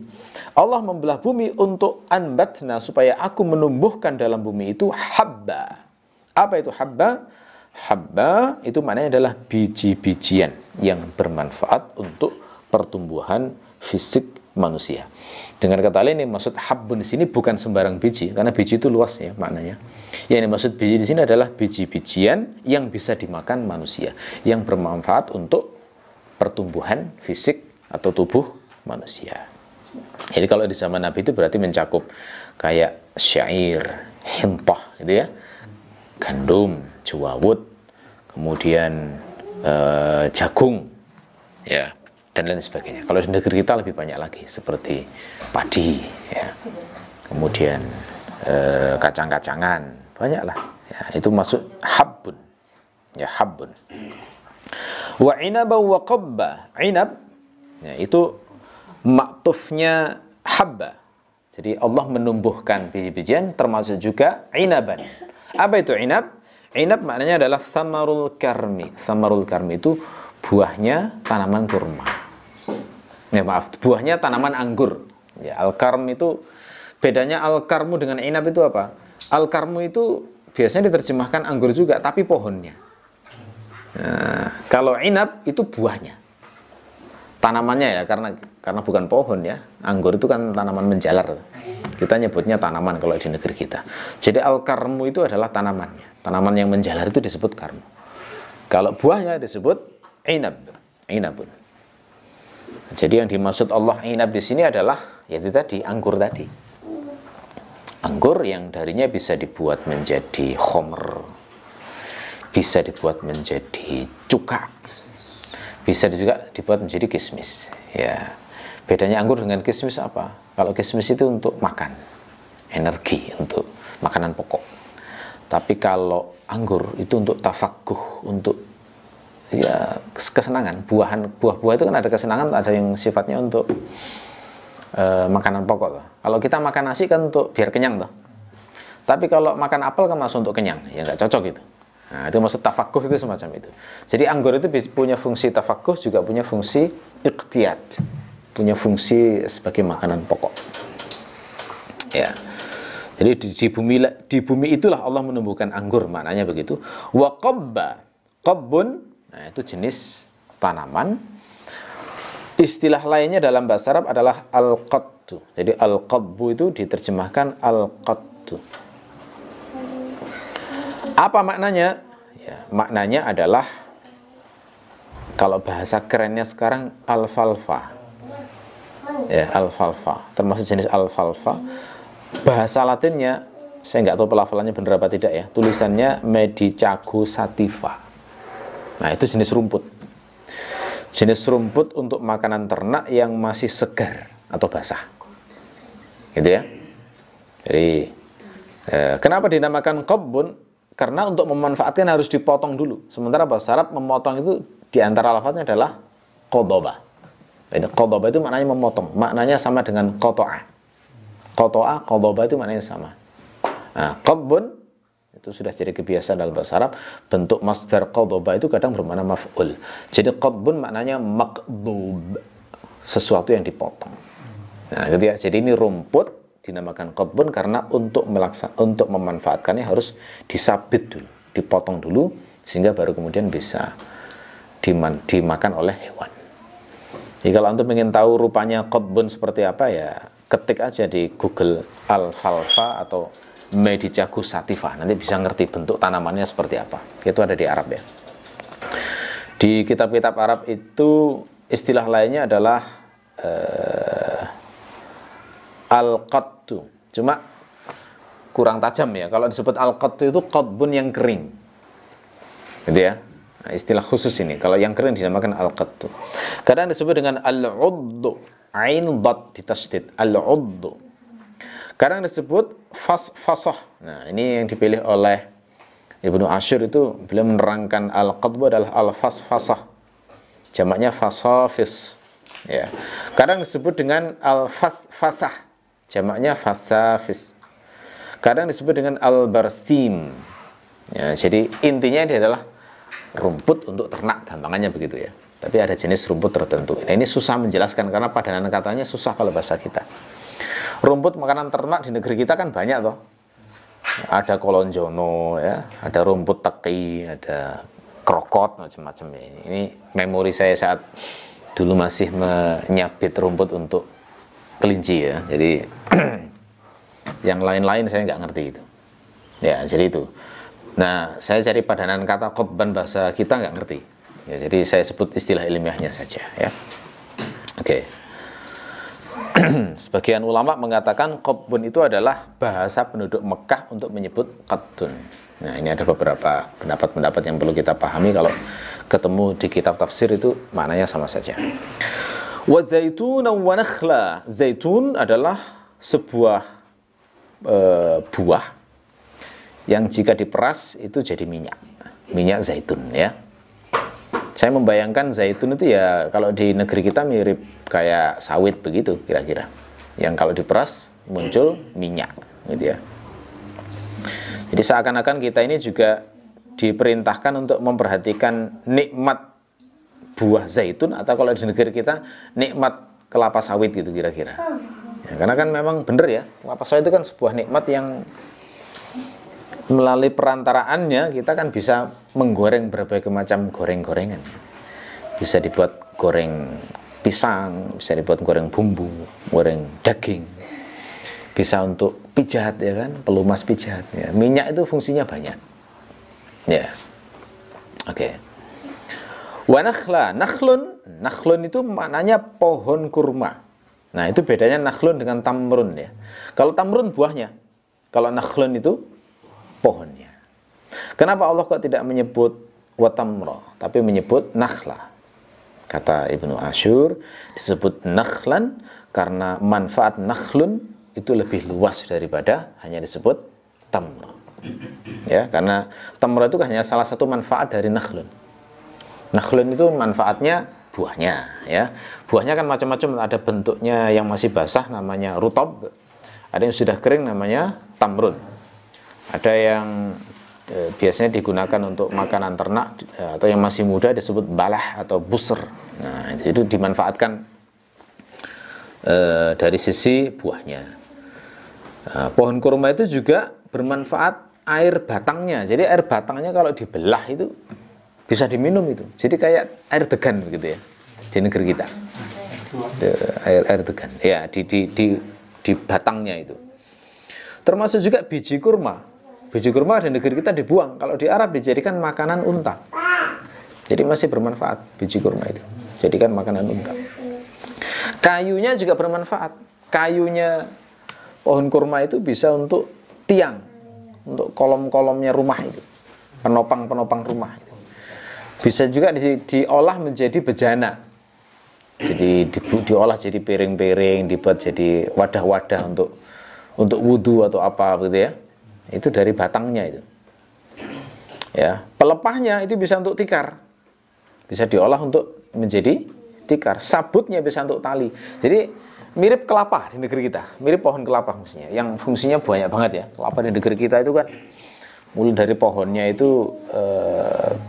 Allah membelah bumi untuk anbatna, supaya aku menumbuhkan dalam bumi itu habba. Apa itu habba? Habba itu maknanya adalah biji-bijian yang bermanfaat untuk pertumbuhan fisik manusia. Dengan kata lain, ini maksud habbun di sini bukan sembarang biji, karena biji itu luas ya maknanya. Yang dimaksud biji di sini adalah biji-bijian yang bisa dimakan manusia, yang bermanfaat untuk pertumbuhan fisik atau tubuh manusia. Jadi kalau di zaman Nabi itu berarti mencakup kayak syair, hintah gitu ya, gandum, jawawut, kemudian jagung ya, dan lain sebagainya. Kalau di negeri kita lebih banyak lagi, seperti padi ya, kemudian kacang-kacangan, banyaklah ya, itu masuk habbun ya, habbun. Wa inaba wa qabba, inab ya, itu maktufnya habba. Jadi Allah menumbuhkan biji-bijian, termasuk juga inaban. Apa itu inab? Inab maknanya adalah samarul karmi. Samarul karmi itu buahnya tanaman kurma. Ya maaf, buahnya tanaman anggur. Ya, al-karm itu bedanya al-karmu dengan inab itu apa? Al-karmu itu biasanya diterjemahkan anggur juga, tapi pohonnya. Nah, kalau inab itu buahnya, tanamannya ya, karena bukan pohon ya. Anggur itu kan tanaman menjalar. Kita nyebutnya tanaman kalau di negeri kita. Jadi al-karmu itu adalah tanamannya. Tanaman yang menjalar itu disebut karmu. Kalau buahnya disebut inab, inabun. Jadi yang dimaksud Allah inab di sini adalah yaitu tadi anggur tadi. Anggur yang darinya bisa dibuat menjadi khomer, bisa dibuat menjadi cuka, bisa juga dibuat menjadi kismis. Ya, bedanya anggur dengan kismis apa? Kalau kismis itu untuk makan, energi, untuk makanan pokok. Tapi kalau anggur itu untuk tafakuh, untuk ya kesenangan. Buah-buah itu kan ada kesenangan, ada yang sifatnya untuk makanan pokok toh. Kalau kita makan nasi kan untuk biar kenyang toh. Tapi kalau makan apel kan masuk untuk kenyang, ya nggak cocok gitu. Nah, itu maksud tafakuh itu semacam itu. Jadi anggur itu punya fungsi tafakuh, juga punya fungsi iqtiyat, punya fungsi sebagai makanan pokok. Ya. Jadi di bumi itulah Allah menumbuhkan anggur, maknanya begitu. Wa qabba, qabbun, nah itu jenis tanaman. Istilah lainnya dalam bahasa Arab adalah al-qattu. Jadi al-qabbu itu diterjemahkan al-qattu. Apa maknanya? Ya, maknanya adalah kalau bahasa kerennya sekarang alfalfa. Ya, alfalfa, termasuk jenis alfalfa. Bahasa Latinnya saya nggak tahu pelafalannya benar apa tidak ya. Tulisannya Medicago sativa. Nah, itu jenis rumput. Jenis rumput untuk makanan ternak yang masih segar atau basah. Gitu ya. Jadi kenapa dinamakan qabbun? Karena untuk memanfaatkan harus dipotong dulu. Sementara bahasa Arab memotong itu di antara lafadznya adalah qadaba. Jadi qadaba itu maknanya memotong. Maknanya sama dengan qata'a. Qata'a, qadaba itu maknanya sama. Nah, qabbun itu sudah jadi kebiasaan dalam bahasa Arab. Bentuk masdar qadaba itu kadang bermakna maf'ul. Jadi qabbun maknanya maqdub, sesuatu yang dipotong. Nah, gitu ya. Jadi ini rumput dinamakan qabbun karena untuk memanfaatkannya harus disabit dulu, dipotong dulu sehingga baru kemudian bisa dimakan oleh hewan. Jadi kalau antum ingin tahu rupanya qabbun seperti apa ya, ketik aja di Google alfalfa atau Medicago sativa, nanti bisa ngerti bentuk tanamannya seperti apa. Itu ada di Arab ya. Di kitab-kitab Arab itu istilah lainnya adalah al-qattu. Cuma kurang tajam ya. Kalau disebut al-qattu itu qabbun yang kering. Gitu ya. Nah, istilah khusus ini. Kalau yang kering dinamakan al-qattu. Kadang disebut dengan al-uddu. Ain dad ditasydid. Al-uddu. Kadang disebut fasah. Nah, ini yang dipilih oleh Ibnu Ashur itu, beliau menerangkan al-qatbu adalah al-fasah. Jamaknya fasafis. Ya. Kadang disebut dengan al-fasah. Jamaknya fasafis. Kadang disebut dengan al-barsim. Ya, jadi intinya dia adalah rumput untuk ternak, gampangannya begitu ya. Tapi ada jenis rumput tertentu. Nah, ini susah menjelaskan karena padanan katanya susah kalau bahasa kita. Rumput makanan ternak di negeri kita kan banyak toh. Ada kolonjono ya, ada rumput teki, ada krokot macam-macam ya. Ini memori saya saat dulu masih menyabit rumput untuk kelinci ya. Jadi yang lain-lain saya nggak ngerti itu. Ya, jadi itu. Nah, saya cari padanan kata qutban bahasa kita nggak ngerti. Ya, jadi saya sebut istilah ilmiahnya saja ya. Oke. Sebagian ulama mengatakan qutbun itu adalah bahasa penduduk Mekah untuk menyebut qattun. Nah, ini ada beberapa pendapat-pendapat yang perlu kita pahami. Kalau ketemu di kitab tafsir itu maknanya sama saja. Wa zaitunan wa nakhla. Zaitun adalah sebuah buah yang jika diperas itu jadi minyak zaitun ya. Saya membayangkan zaitun itu ya kalau di negeri kita mirip kayak sawit begitu kira-kira. Yang kalau diperas muncul minyak gitu ya. Jadi seakan-akan kita ini juga diperintahkan untuk memperhatikan nikmat buah zaitun, atau kalau di negeri kita nikmat kelapa sawit gitu kira-kira. Ya, karena kan memang benar ya, kelapa sawit itu kan sebuah nikmat yang melalui perantaraannya kita kan bisa menggoreng berbagai macam goreng-gorengan. Bisa dibuat goreng pisang, bisa dibuat goreng bumbu, goreng daging. Bisa untuk pijat ya kan, pelumas pijat ya. Minyak itu fungsinya banyak. Ya. Oke. Wa nakhla, nakhlun itu maknanya pohon kurma. Nah, itu bedanya nakhlun dengan tamrun ya. Kalau tamrun buahnya, kalau nakhlun itu pohonnya. Kenapa Allah kok tidak menyebut watamra, tapi menyebut nakhla? Kata Ibnu Asyur, disebut nakhlan karena manfaat nakhlun itu lebih luas daripada hanya disebut tamr. Ya, karena tamr itu hanya salah satu manfaat dari nakhlun. Nakhlun itu manfaatnya buahnya, ya. Buahnya kan macam-macam, ada bentuknya yang masih basah namanya rutab, ada yang sudah kering namanya tamrun. Ada yang biasanya digunakan untuk makanan ternak, atau yang masih muda disebut balah atau busr. Nah, itu dimanfaatkan dari sisi buahnya. Nah, pohon kurma itu juga bermanfaat air batangnya. Jadi air batangnya kalau dibelah itu bisa diminum itu. Jadi kayak air degan begitu ya di negeri kita. Air degan. Ya, di batangnya itu. Termasuk juga biji kurma. Biji kurma di negeri kita dibuang. Kalau di Arab dijadikan makanan unta. Jadi masih bermanfaat biji kurma itu. Jadikan makanan unta. Kayunya juga bermanfaat. Kayunya pohon kurma itu bisa untuk tiang, untuk kolom-kolomnya rumah itu, penopang-penopang rumah itu. Bisa juga diolah menjadi bejana. Jadi diolah jadi piring-piring, dibuat jadi wadah-wadah untuk wudhu atau apa gitu ya. Itu dari batangnya itu. Ya, pelepahnya itu bisa untuk tikar. Bisa diolah untuk menjadi tikar. Sabutnya bisa untuk tali. Jadi mirip kelapa di negeri kita, mirip pohon kelapa mestinya, yang fungsinya banyak banget ya. Kelapa di negeri kita itu kan mulai dari pohonnya itu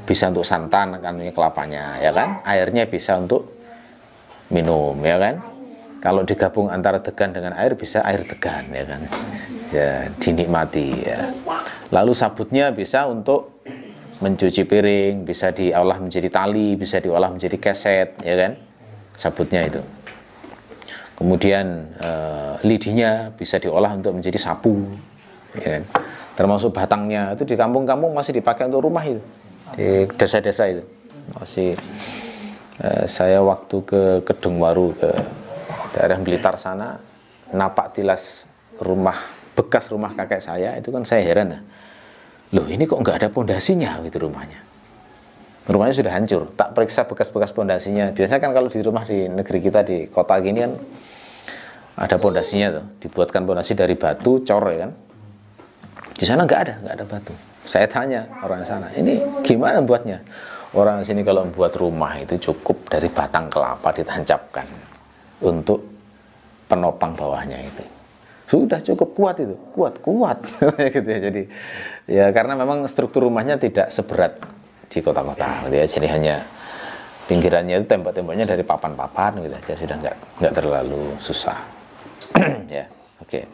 bisa untuk santan kan, ini kelapanya ya kan, airnya bisa untuk minum ya kan. Kalau digabung antara degan dengan air bisa air degan ya kan, ya dinikmati ya. Lalu sabutnya bisa untuk mencuci piring, bisa diolah menjadi tali, bisa diolah menjadi keset ya kan, sabutnya itu. Kemudian lidinya bisa diolah untuk menjadi sapu, ya kan? Termasuk batangnya itu di kampung-kampung masih dipakai untuk rumah itu, di desa-desa itu masih. Saya waktu ke Kedungwaru, ke daerah Blitar sana, napak tilas bekas rumah kakek saya itu kan saya heran, loh ini kok nggak ada pondasinya gitu rumahnya. Rumahnya sudah hancur, tak periksa bekas-bekas pondasinya. Biasanya kan kalau di rumah di negeri kita di kota gini kan ada pondasinya tuh, dibuatkan pondasi dari batu cor ya kan. Di sana nggak ada batu. Saya tanya orang sana, ini gimana buatnya? Orang sini kalau membuat rumah itu cukup dari batang kelapa ditancapkan untuk penopang bawahnya itu. Sudah cukup kuat itu, kuat gitu ya. Jadi ya karena memang struktur rumahnya tidak seberat di kota-kota gitu ya. Jadi hanya pinggirannya itu tembok-temboknya dari papan-papan gitu aja, sudah nggak terlalu susah. Ya, oke.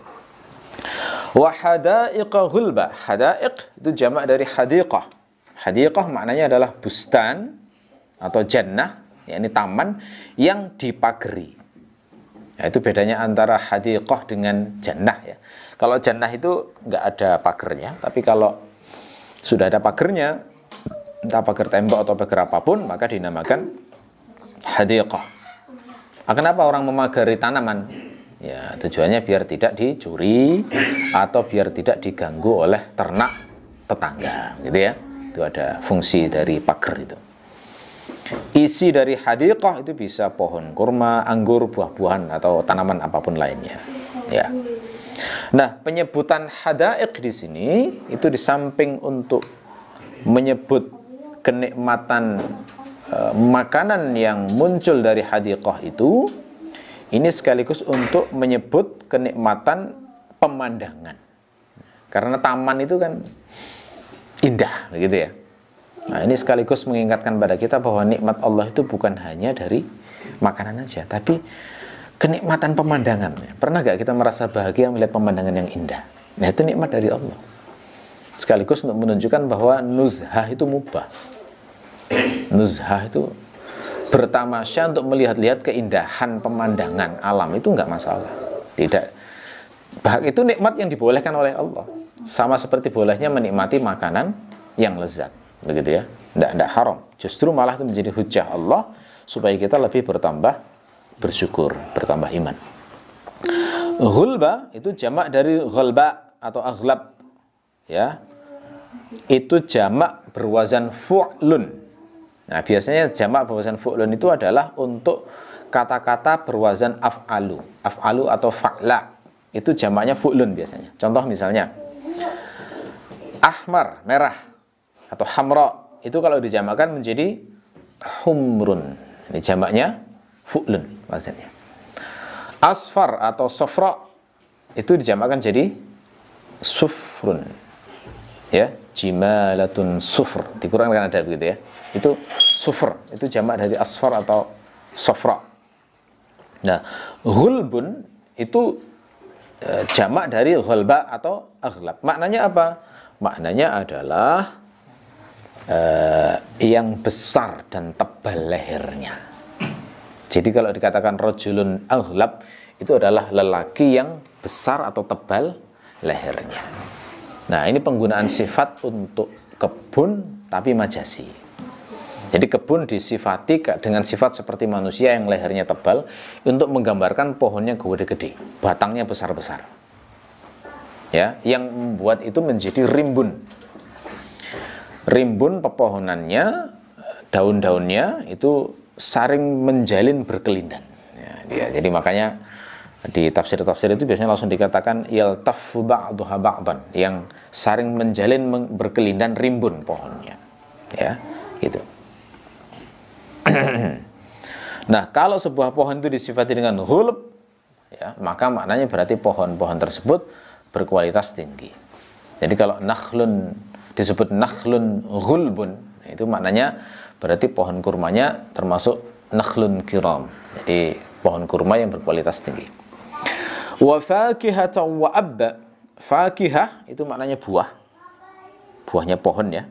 Wa hadaiqa ghulba. Hadaiq itu jamak dari hadiqah. Hadiqah maknanya adalah bustan atau jannah, yakni taman yang dipagari. Nah, itu bedanya antara hadiqah dengan jannah ya. Kalau jannah itu nggak ada pagernya, tapi kalau sudah ada pagernya, entah pagar tembok atau pagar apapun, maka dinamakan hadiqah. Kenapa orang memagari tanaman? Ya, tujuannya biar tidak dicuri atau biar tidak diganggu oleh ternak tetangga, gitu ya. Itu ada fungsi dari pagar itu. Isi dari hadiqah itu bisa pohon kurma, anggur, buah-buahan atau tanaman apapun lainnya. Ya. Nah, penyebutan hadaiq di sini itu di samping untuk menyebut kenikmatan makanan yang muncul dari hadiqah itu, ini sekaligus untuk menyebut kenikmatan pemandangan. Karena taman itu kan indah, begitu ya. Nah, ini sekaligus mengingatkan pada kita bahwa nikmat Allah itu bukan hanya dari makanan aja, tapi kenikmatan pemandangan. Pernah gak kita merasa bahagia melihat pemandangan yang indah? Nah, itu nikmat dari Allah. Sekaligus untuk menunjukkan bahwa nuzhah itu mubah. Nuzhah itu bertamasya untuk melihat-lihat keindahan pemandangan alam, itu nggak masalah. Tidak. Itu nikmat yang dibolehkan oleh Allah. Sama seperti bolehnya menikmati makanan yang lezat. Begitu ya. Tidak haram. Justru malah itu menjadi hujjah Allah supaya kita lebih bertambah bersyukur, bertambah iman. Ghulba itu jamak dari ghalba atau aghlab. Ya. Itu jamak berwazan fu'lun. Nah, biasanya jamak berwazan fu'lun itu adalah untuk kata-kata berwazan af'alu. Af'alu atau fa'la. Itu jamaknya fu'lun biasanya. Contoh misalnya ahmar, merah, atau hamra, itu kalau dijamakkan menjadi humrun. Ini jamaknya fu'lun maksudnya. Asfar atau sofra itu dijamakkan jadi sufrun. Ya, jimalatun sufr. Di Quran kan ada begitu ya. Itu sufr, itu jamak dari asfar atau sofra. Nah, ghulbun itu jamak dari ghalba atau aghlab. Maknanya apa? Maknanya adalah yang besar dan tebal lehernya. Jadi kalau dikatakan rajulun aghlab, itu adalah lelaki yang besar atau tebal lehernya. Nah, ini penggunaan sifat untuk kebun tapi majasi. Jadi kebun disifati dengan sifat seperti manusia yang lehernya tebal untuk menggambarkan pohonnya gede-gede, batangnya besar-besar. Ya, yang membuat itu menjadi rimbun. Rimbun pepohonannya, daun-daunnya itu saling menjalin berkelindan. Ya, jadi makanya di tafsir-tafsir itu biasanya langsung dikatakan yaltaffu ba'duha ba'dan, yang saling menjalin berkelindan rimbun pohonnya. Ya, gitu. Nah, kalau sebuah pohon itu disifati dengan ghulb, ya, maka maknanya berarti pohon-pohon tersebut berkualitas tinggi. Jadi kalau nakhlun disebut nakhlun ghulbun, itu maknanya berarti pohon kurmanya termasuk nakhlun kiram. Jadi pohon kurma yang berkualitas tinggi. Wa fakihatan wa abba. Fakihah itu maknanya buah. Buahnya pohon ya.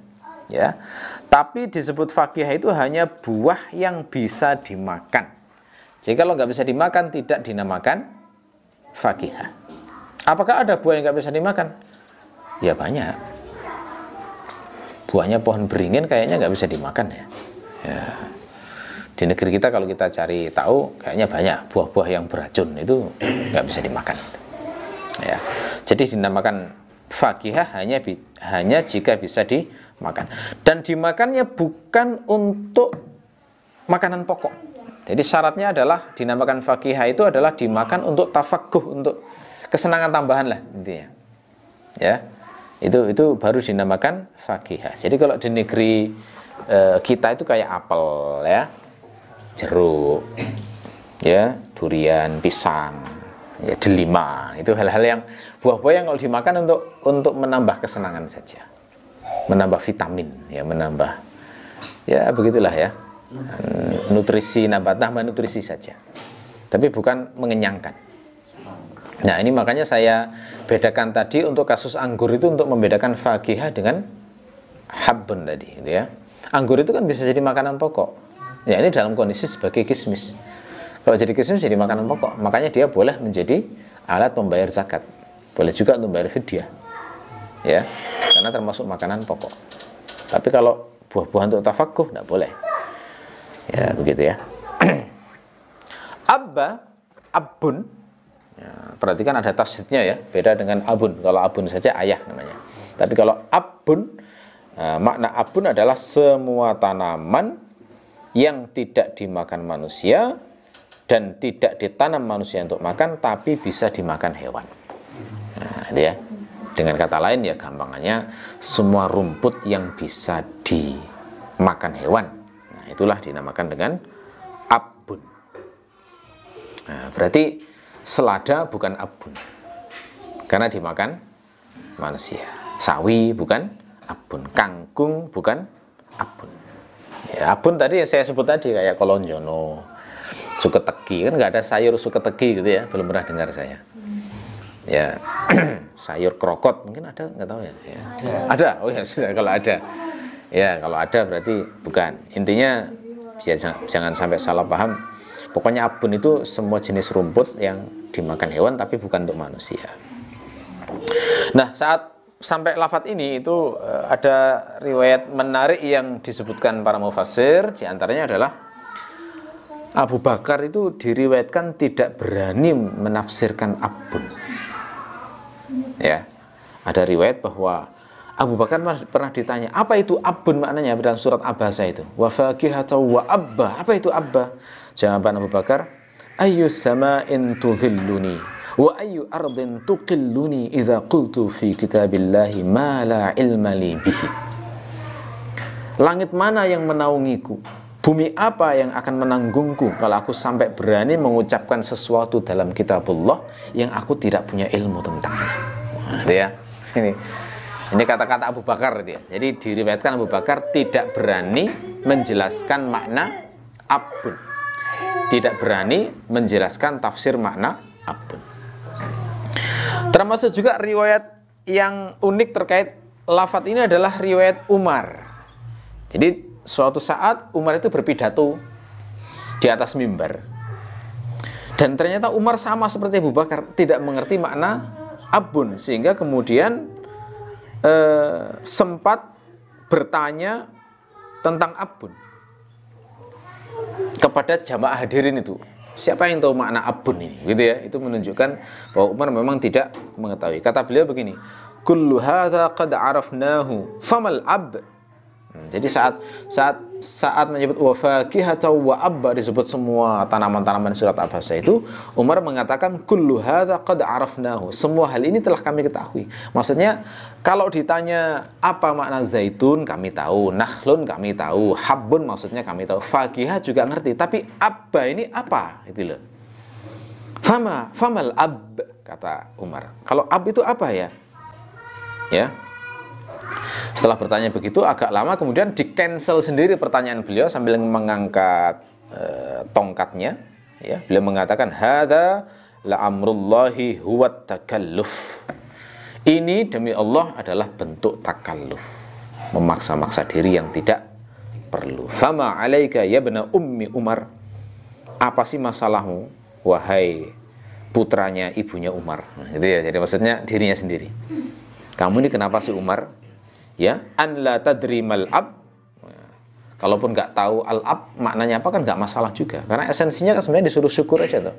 Ya. Tapi disebut fakihah itu hanya buah yang bisa dimakan. Jadi kalau nggak bisa dimakan tidak dinamakan fakihah. Apakah ada buah yang nggak bisa dimakan? Ya banyak. Buahnya pohon beringin kayaknya nggak bisa dimakan ya. Ya. Di negeri kita kalau kita cari tahu kayaknya banyak buah-buah yang beracun itu nggak bisa dimakan. Ya. Jadi dinamakan fakihah hanya jika bisa dimakan. Dan dimakannya bukan untuk makanan pokok. Jadi syaratnya adalah dinamakan fakihah itu adalah dimakan untuk tafakkuh, untuk kesenangan tambahan lah intinya. Ya. Itu baru dinamakan fakihah. Jadi kalau di negeri kita itu kayak apel ya, jeruk, ya, durian, pisang, ya, delima. Itu hal-hal yang buah-buah yang kalau dimakan untuk menambah kesenangan saja, menambah vitamin, ya, menambah, ya begitulah ya, nutrisi nabat, tambah nutrisi saja, tapi bukan mengenyangkan. Nah, ini makanya saya bedakan tadi untuk kasus anggur itu untuk membedakan fakihah dengan habbun tadi, gitu ya. Anggur itu kan bisa jadi makanan pokok. Ya, ini dalam kondisi sebagai kismis. Kalau jadi kismis jadi makanan pokok, makanya dia boleh menjadi alat pembayar zakat, boleh juga untuk membayar fidyah, ya, karena termasuk makanan pokok. Tapi kalau buah-buahan untuk tafakuh tidak boleh, ya begitu ya. Abba, abun, ya, perhatikan ada tasydidnya ya, beda dengan abun. Kalau abun saja ayah namanya, tapi kalau abun, makna abun adalah semua tanaman yang tidak dimakan manusia dan tidak ditanam manusia untuk makan, tapi bisa dimakan hewan. Nah, itu ya. Dengan kata lain ya gampangannya, semua rumput yang bisa dimakan hewan, nah, itulah dinamakan dengan abun. Nah, berarti selada bukan abun, karena dimakan manusia. Sawi bukan abun, kangkung bukan abun. Ya, abun tadi yang saya sebut tadi kayak kolonjono, suketegi, kan nggak ada sayur suketegi gitu ya, belum pernah dengar saya. Ya, sayur krokot mungkin ada, nggak tahu ya. Ya. Ada, oh ya sudah, kalau ada, ya kalau ada berarti bukan. Intinya jangan sampai salah paham. Pokoknya abun itu semua jenis rumput yang dimakan hewan tapi bukan untuk manusia. Nah, saat sampai lafadz ini itu ada riwayat menarik yang disebutkan para mufassir. Di antaranya adalah Abu Bakar itu diriwayatkan tidak berani menafsirkan abun. Ya, ada riwayat bahwa Abu Bakar pernah ditanya, apa itu abun maknanya dalam surat Abasa itu? Wa fakihatan wa abba. Apa itu abba? Jawaban Abu Bakar, ayyus sama'in tudhilluni wa ayyu ardin tuqilluni idza qultu fi kitabillahi ma la ilma li bihi. Langit mana yang menaungiku? Bumi apa yang akan menanggungku kalau aku sampai berani mengucapkan sesuatu dalam kitabullah yang aku tidak punya ilmu tentangnya? Nah, ya. Ini kata-kata Abu Bakar dia. Jadi diriwayatkan Abu Bakar tidak berani menjelaskan makna abun. Tidak berani menjelaskan tafsir makna abun. Termasuk juga riwayat yang unik terkait lafadz ini adalah riwayat Umar. Jadi suatu saat Umar itu berpidato di atas mimbar. Dan ternyata Umar sama seperti Abu Bakar, tidak mengerti makna abun, sehingga kemudian sempat bertanya tentang abun kepada jamaah hadirin itu. Siapa yang tahu makna abun ini? Gitu ya. Itu menunjukkan bahwa Umar memang tidak mengetahui. Kata beliau begini, kullu hadza qad arafnahu famal ab. Jadi saat menyebut wa fakihatan wa abba, disebut semua tanaman-tanaman surat Abasa itu, Umar mengatakan kullu hadza qad arafnahu, semua hal ini telah kami ketahui. Maksudnya kalau ditanya apa makna zaitun kami tahu, nakhlun kami tahu, habbun maksudnya kami tahu, fakihah juga ngerti, tapi abba ini apa? Itu loh. Famal ab, kata Umar. Kalau ab itu apa ya? Ya. Setelah bertanya begitu agak lama, kemudian di-cancel sendiri pertanyaan beliau sambil mengangkat tongkatnya, ya. Beliau mengatakan hadza la amrullahi huwat takalluf. Ini demi Allah adalah bentuk takalluf, memaksa-maksa diri yang tidak perlu. Fama alaika ya bna ummi Umar. Apa sih masalahmu wahai putranya ibunya Umar? Nah, itu ya. Jadi maksudnya dirinya sendiri. Kamu ini kenapa sih Umar? Ya, an la tadri mal ab. Kalaupun nggak tahu al ab maknanya apa kan nggak masalah juga, karena esensinya kan sebenarnya disuruh syukur aja tuh.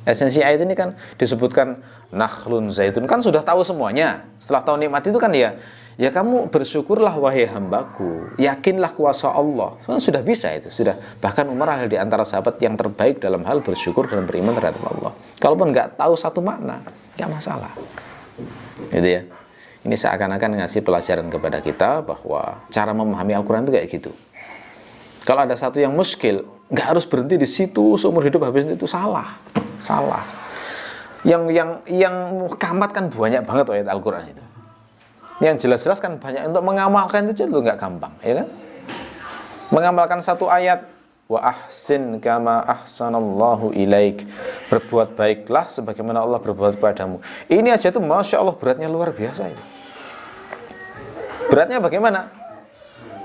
Esensi ayat ini kan disebutkan nakhlun zaitun, kan sudah tahu semuanya. Setelah tahu nikmat itu kan ya kamu bersyukurlah wahai hambaku, yakinlah kuasa Allah. Sebenarnya sudah bisa itu, sudah. Bahkan Umar adalah di antara sahabat yang terbaik dalam hal bersyukur dan beriman terhadap Allah. Kalaupun nggak tahu satu makna, nggak masalah. Gitu ya. Ini seakan-akan ngasih pelajaran kepada kita bahwa cara memahami Al-Quran itu kayak gitu. Kalau ada satu yang muskil, nggak harus berhenti di situ seumur hidup, habis itu salah. Yang muhkamat kan banyak banget ayat Al-Quran itu. Yang jelas-jelas kan banyak, untuk mengamalkan itu nggak gampang, ya kan? Mengamalkan satu ayat, wa ahsin kama ahsanallahu ilaik, berbuat baiklah sebagaimana Allah berbuat kepadamu. Ini aja tuh Masya Allah beratnya luar biasa ini. Beratnya bagaimana?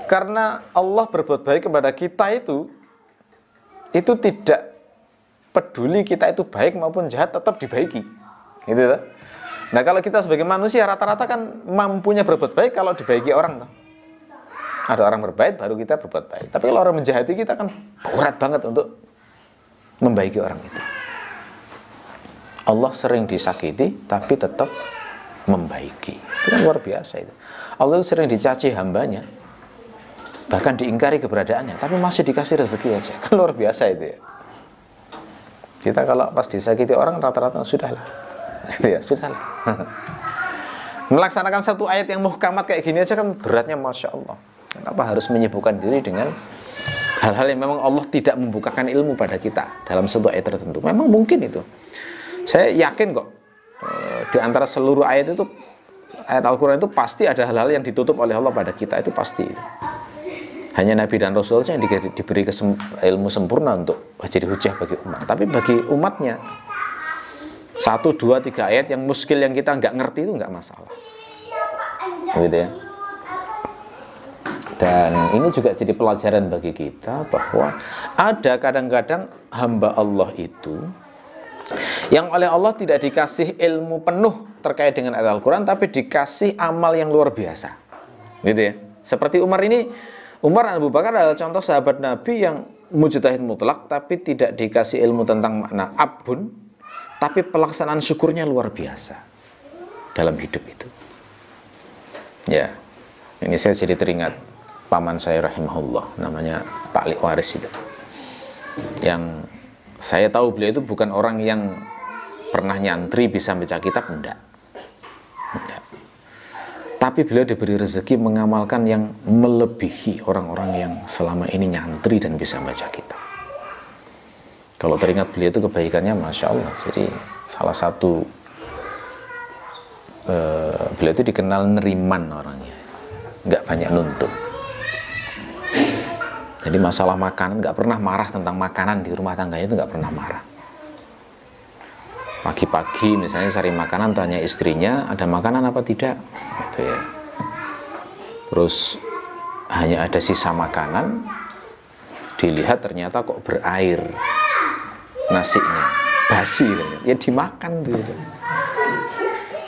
Karena Allah berbuat baik kepada kita itu tidak peduli kita itu baik maupun jahat tetap dibaiki. Gitu toh. Nah, kalau kita sebagai manusia rata-rata kan mampunya berbuat baik kalau dibaiki orang toh. Ada orang berbaik baru kita berbuat baik. Tapi kalau orang menjahati kita kan berat banget untuk membaiki orang itu. Allah sering disakiti tapi tetap membaiki. Itu kan luar biasa itu. Allah itu sering dicaci hambanya, bahkan diingkari keberadaannya, tapi masih dikasih rezeki aja. Kan luar biasa itu ya. Kita kalau pas disakiti orang rata-rata sudahlah. Gitu ya, sudahlah. Melaksanakan satu ayat yang muhkamat kayak gini aja kan beratnya Masya Allah. Kenapa harus menyibukkan diri dengan hal-hal yang memang Allah tidak membukakan ilmu pada kita dalam satu ayat tertentu? Memang mungkin itu. Saya yakin kok di antara seluruh ayat itu, ayat Al-Quran itu pasti ada hal-hal yang ditutup oleh Allah pada kita, itu pasti. Hanya Nabi dan Rasulnya yang diberi ilmu sempurna untuk jadi hujah bagi umat. Tapi bagi umatnya 1, 2, 3 ayat yang muskil yang kita nggak ngerti itu nggak masalah. Gitu ya. Dan ini juga jadi pelajaran bagi kita bahwa ada kadang-kadang hamba Allah itu yang oleh Allah tidak dikasih ilmu penuh terkait dengan ayat Al-Quran, tapi dikasih amal yang luar biasa. Gitu ya. Seperti Umar ini, Umar dan Abu Bakar adalah contoh sahabat Nabi yang mujtahid mutlak, tapi tidak dikasih ilmu tentang makna abun, tapi pelaksanaan syukurnya luar biasa dalam hidup itu. Ya, ini saya jadi teringat paman saya rahimahullah, namanya Pak Ali Waris itu. Yang saya tahu beliau itu bukan orang yang pernah nyantri bisa baca kitab, enggak. Tapi beliau diberi rezeki mengamalkan yang melebihi orang-orang yang selama ini nyantri dan bisa baca kitab. Kalau teringat beliau itu kebaikannya Masya Allah. Jadi salah satu beliau itu dikenal neriman orangnya, nggak banyak nuntut. Jadi masalah makanan nggak pernah marah tentang makanan di rumah tangganya, itu nggak pernah marah. Pagi-pagi misalnya cari makanan, tanya istrinya ada makanan apa tidak, gitu ya. Terus hanya ada sisa makanan, dilihat ternyata kok berair nasinya, basi, ya dimakan gitu.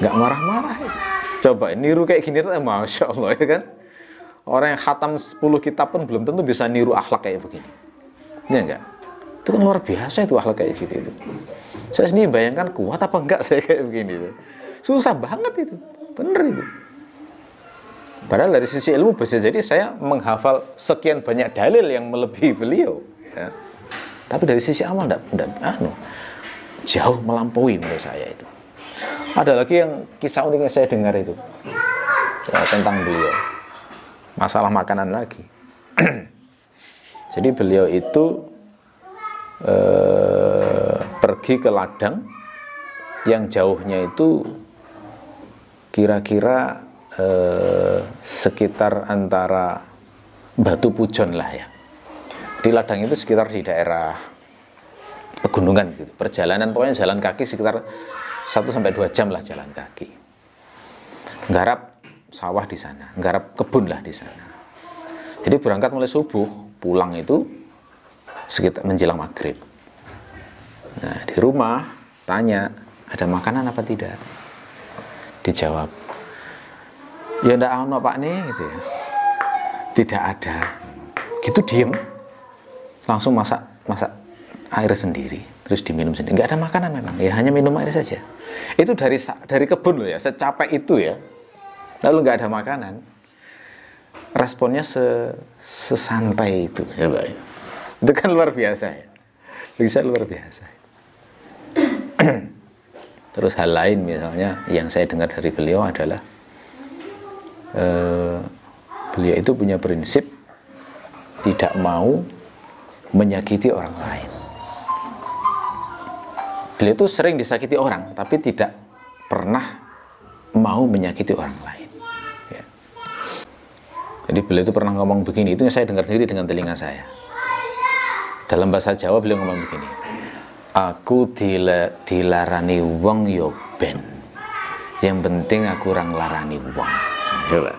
Nggak marah-marah itu. Coba niru kayak gini tuh, Masya Allah ya kan. Orang yang khatam 10 kitab pun belum tentu bisa niru akhlak kayak begini. Ya enggak? Itu kan luar biasa itu akhlak kayak gitu itu. Saya sendiri bayangkan kuat apa enggak saya kayak begini itu. Susah banget itu. Bener itu. Padahal dari sisi ilmu bisa jadi saya menghafal sekian banyak dalil yang melebihi beliau. Ya. Tapi dari sisi amal jauh melampaui menurut saya itu. Ada lagi yang kisah unik yang saya dengar itu tentang beliau. Masalah makanan lagi. Jadi beliau itu pergi ke ladang yang jauhnya itu kira-kira sekitar antara Batu Pujon lah ya. Di ladang itu sekitar di daerah pegunungan gitu. Perjalanan pokoknya jalan kaki sekitar 1-2 jam lah jalan kaki. Nggarap sawah di sana, nggarap kebun lah di sana. Jadi berangkat mulai subuh, pulang itu sekitar menjelang maghrib. Nah, di rumah tanya, ada makanan apa tidak? Dijawab, ya ndak ono Pak nih, gitu ya. Tidak ada. Gitu diem, langsung masak air sendiri, terus diminum sendiri. Nggak ada makanan memang, ya hanya minum air saja. Itu dari kebun loh ya, secapek itu ya. Lalu nggak ada makanan, responnya sesantai itu ya Pak. Itu kan luar biasa ya, bisa luar biasa. Terus hal lain misalnya yang saya dengar dari beliau adalah beliau itu punya prinsip tidak mau menyakiti orang lain. Beliau itu sering disakiti orang, tapi tidak pernah mau menyakiti orang lain. Jadi beliau itu pernah ngomong begini, itu yang saya dengar sendiri dengan telinga saya. Dalam bahasa Jawa beliau ngomong begini, aku dilarani wong yo ben, yang penting aku orang larani wong. Coba.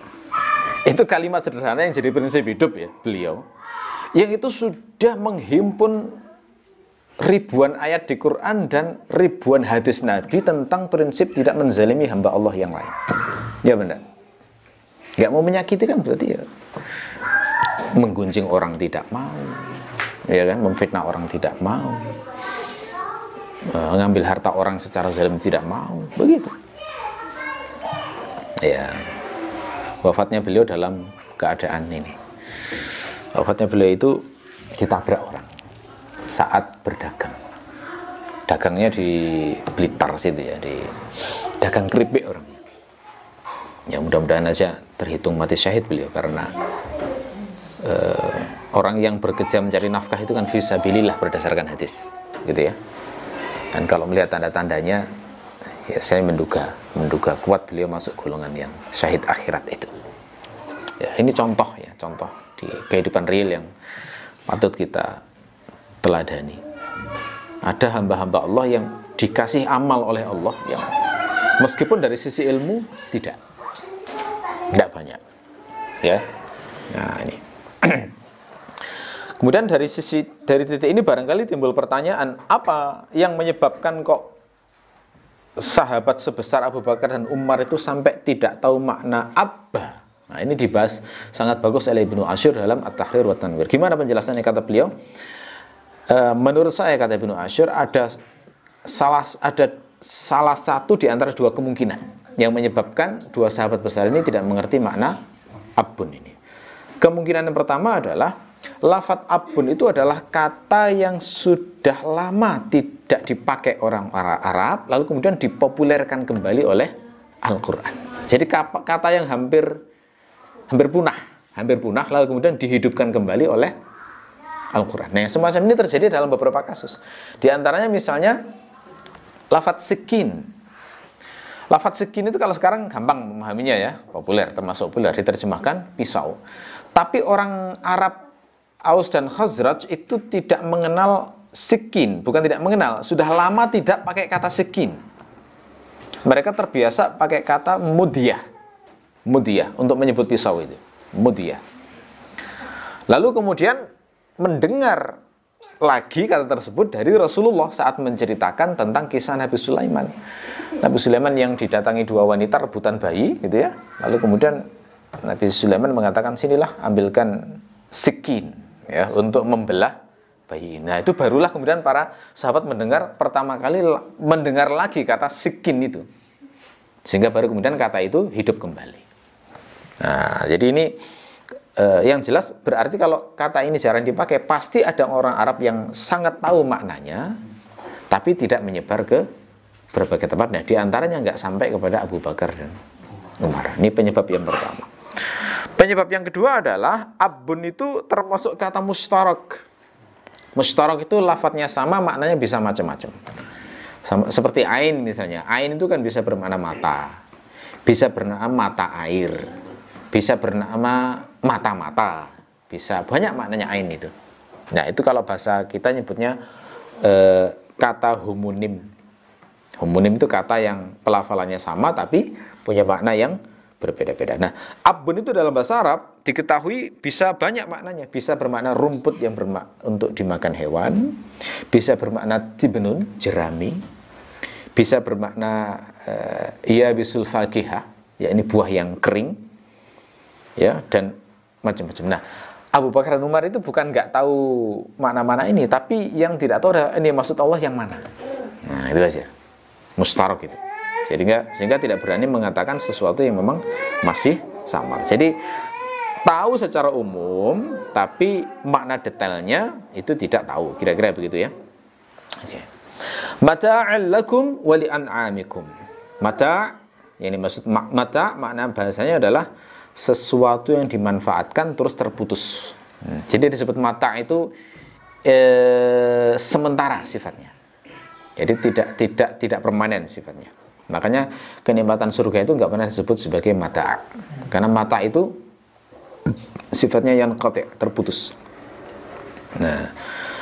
Itu kalimat sederhana yang jadi prinsip hidup ya beliau, yang itu sudah menghimpun ribuan ayat di Quran dan ribuan hadis Nabi tentang prinsip tidak menzalimi hamba Allah yang lain. Ya benar. Nggak mau menyakiti kan berarti ya menggunjing orang tidak mau, ya kan, memfitnah orang tidak mau, ngambil harta orang secara zalim tidak mau, begitu. Ya, wafatnya beliau dalam keadaan ini. Wafatnya beliau itu ditabrak orang saat berdagang. Dagangnya di Blitar situ ya, di dagang keripik orangnya. Ya mudah-mudahan aja terhitung mati syahid beliau, karena orang yang bekerja mencari nafkah itu kan fisabilillah berdasarkan hadis, gitu ya. Dan kalau melihat tanda-tandanya, ya saya menduga kuat beliau masuk golongan yang syahid akhirat itu. Ya, ini contoh di kehidupan real yang patut kita teladani. Ada hamba-hamba Allah yang dikasih amal oleh Allah yang meskipun dari sisi ilmu tidak banyak, ya. Nah ini. Kemudian dari titik ini barangkali timbul pertanyaan, apa yang menyebabkan kok sahabat sebesar Abu Bakar dan Umar itu sampai tidak tahu makna Abba? Nah ini dibahas sangat bagus oleh Ibnu Asyur dalam At-Tahrir wa Tanwir. Gimana penjelasannya kata beliau? Menurut saya, kata Ibnu Asyur, ada salah satu di antara dua kemungkinan yang menyebabkan dua sahabat besar ini tidak mengerti makna Abun ini. Kemungkinan yang pertama adalah lafadz Abun itu adalah kata yang sudah lama tidak dipakai orang Arab, lalu kemudian dipopulerkan kembali oleh Al-Quran. Jadi kata yang hampir punah, lalu kemudian dihidupkan kembali oleh Al-Quran. Nah, semacam ini terjadi dalam beberapa kasus. Di antaranya misalnya lafadz sekin. Lafadz sekin itu kalau sekarang gampang memahaminya ya, populer, termasuk populer, diterjemahkan pisau. Tapi orang Arab Aus dan Khazraj itu tidak mengenal sekin, bukan tidak mengenal, sudah lama tidak pakai kata sekin. Mereka terbiasa pakai kata mudiyah untuk menyebut pisau itu, mudiyah. Lalu kemudian mendengar lagi kata tersebut dari Rasulullah saat menceritakan tentang kisah Nabi Sulaiman. Nabi Sulaiman yang didatangi dua wanita rebutan bayi, gitu ya. Lalu kemudian Nabi Sulaiman mengatakan, sinilah ambilkan sekin ya untuk membelah bayi. Nah itu barulah kemudian para sahabat pertama kali mendengar lagi kata sekin itu, sehingga baru kemudian kata itu hidup kembali. Nah jadi ini yang jelas berarti kalau kata ini jarang dipakai, pasti ada orang Arab yang sangat tahu maknanya tapi tidak menyebar ke berbagai tempat. Nah di antaranya nggak sampai kepada Abu Bakar dan Umar. Ini penyebab yang pertama. Penyebab yang kedua adalah Abun itu termasuk kata mustarak. Mustarak itu lafadznya sama, maknanya bisa macam-macam. Seperti ain misalnya. Ain itu kan bisa bermakna mata, bisa bernama mata air, bisa bernama mata-mata, bisa banyak maknanya ain itu. Nah itu kalau bahasa kita nyebutnya kata homonim. Homonim itu kata yang pelafalannya sama tapi punya makna yang berbeda-beda. Nah, Abun itu dalam bahasa Arab diketahui bisa banyak maknanya. Bisa bermakna rumput yang untuk dimakan hewan, bisa bermakna tibnun, jerami, bisa bermakna iya bisul fakihah, ya ini buah yang kering, ya, dan macam-macam. Nah, Abu Bakar dan Umar itu bukan nggak tahu makna-makna ini, tapi yang tidak tahu ini maksud Allah yang mana. Nah, itu aja. Mustarok itu. Sehingga tidak berani mengatakan sesuatu yang memang masih samar. Jadi tahu secara umum, tapi makna detailnya itu tidak tahu. Kira-kira begitu ya. Okay. Mata'al lakum wa li'an'amikum. Mata', yang dimaksud mata' makna bahasanya adalah sesuatu yang dimanfaatkan terus terputus. Jadi disebut mata' itu sementara sifatnya. Jadi tidak permanen sifatnya. Makanya kenikmatan surga itu nggak pernah disebut sebagai mata', karena mata itu sifatnya yang qati', terputus. Nah,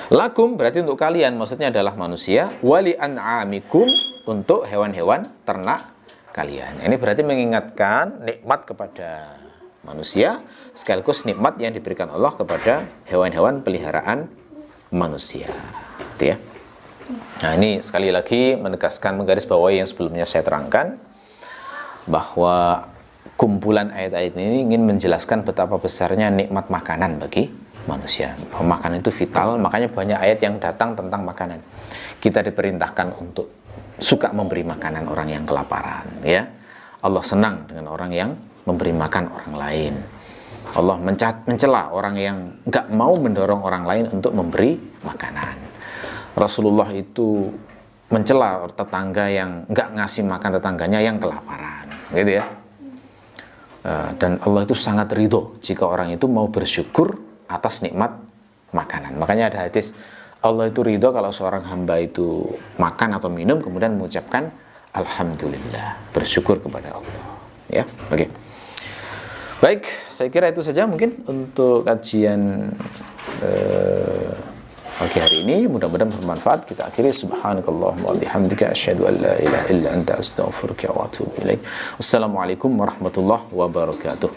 lakum berarti untuk kalian, maksudnya adalah manusia, wali an'amikum untuk hewan-hewan ternak kalian. Ini berarti mengingatkan nikmat kepada manusia sekaligus nikmat yang diberikan Allah kepada hewan-hewan peliharaan manusia. Gitu ya. Nah, ini sekali lagi menegaskan, menggarisbawahi yang sebelumnya saya terangkan, bahwa kumpulan ayat-ayat ini ingin menjelaskan betapa besarnya nikmat makanan bagi manusia. Bahwa makanan itu vital, makanya banyak ayat yang datang tentang makanan. Kita diperintahkan untuk suka memberi makanan orang yang kelaparan, ya. Allah senang dengan orang yang memberi makan orang lain. Allah mencela orang yang nggak mau mendorong orang lain untuk memberi makanan. Rasulullah itu mencela tetangga yang nggak ngasih makan tetangganya yang kelaparan, gitu ya. Dan Allah itu sangat ridho jika orang itu mau bersyukur atas nikmat makanan. Makanya ada hadis, Allah itu ridho kalau seorang hamba itu makan atau minum kemudian mengucapkan alhamdulillah, bersyukur kepada Allah. Ya, oke. Baik, saya kira itu saja mungkin untuk kajian pagi hari ini. Mudah-mudahan bermanfaat. Kita akhiri, subhanakallahumma wa bihamdika asyhadu an la ilaha illa anta astaghfiruka wa atubu ilaik. Wassalamualaikum warahmatullahi wabarakatuh.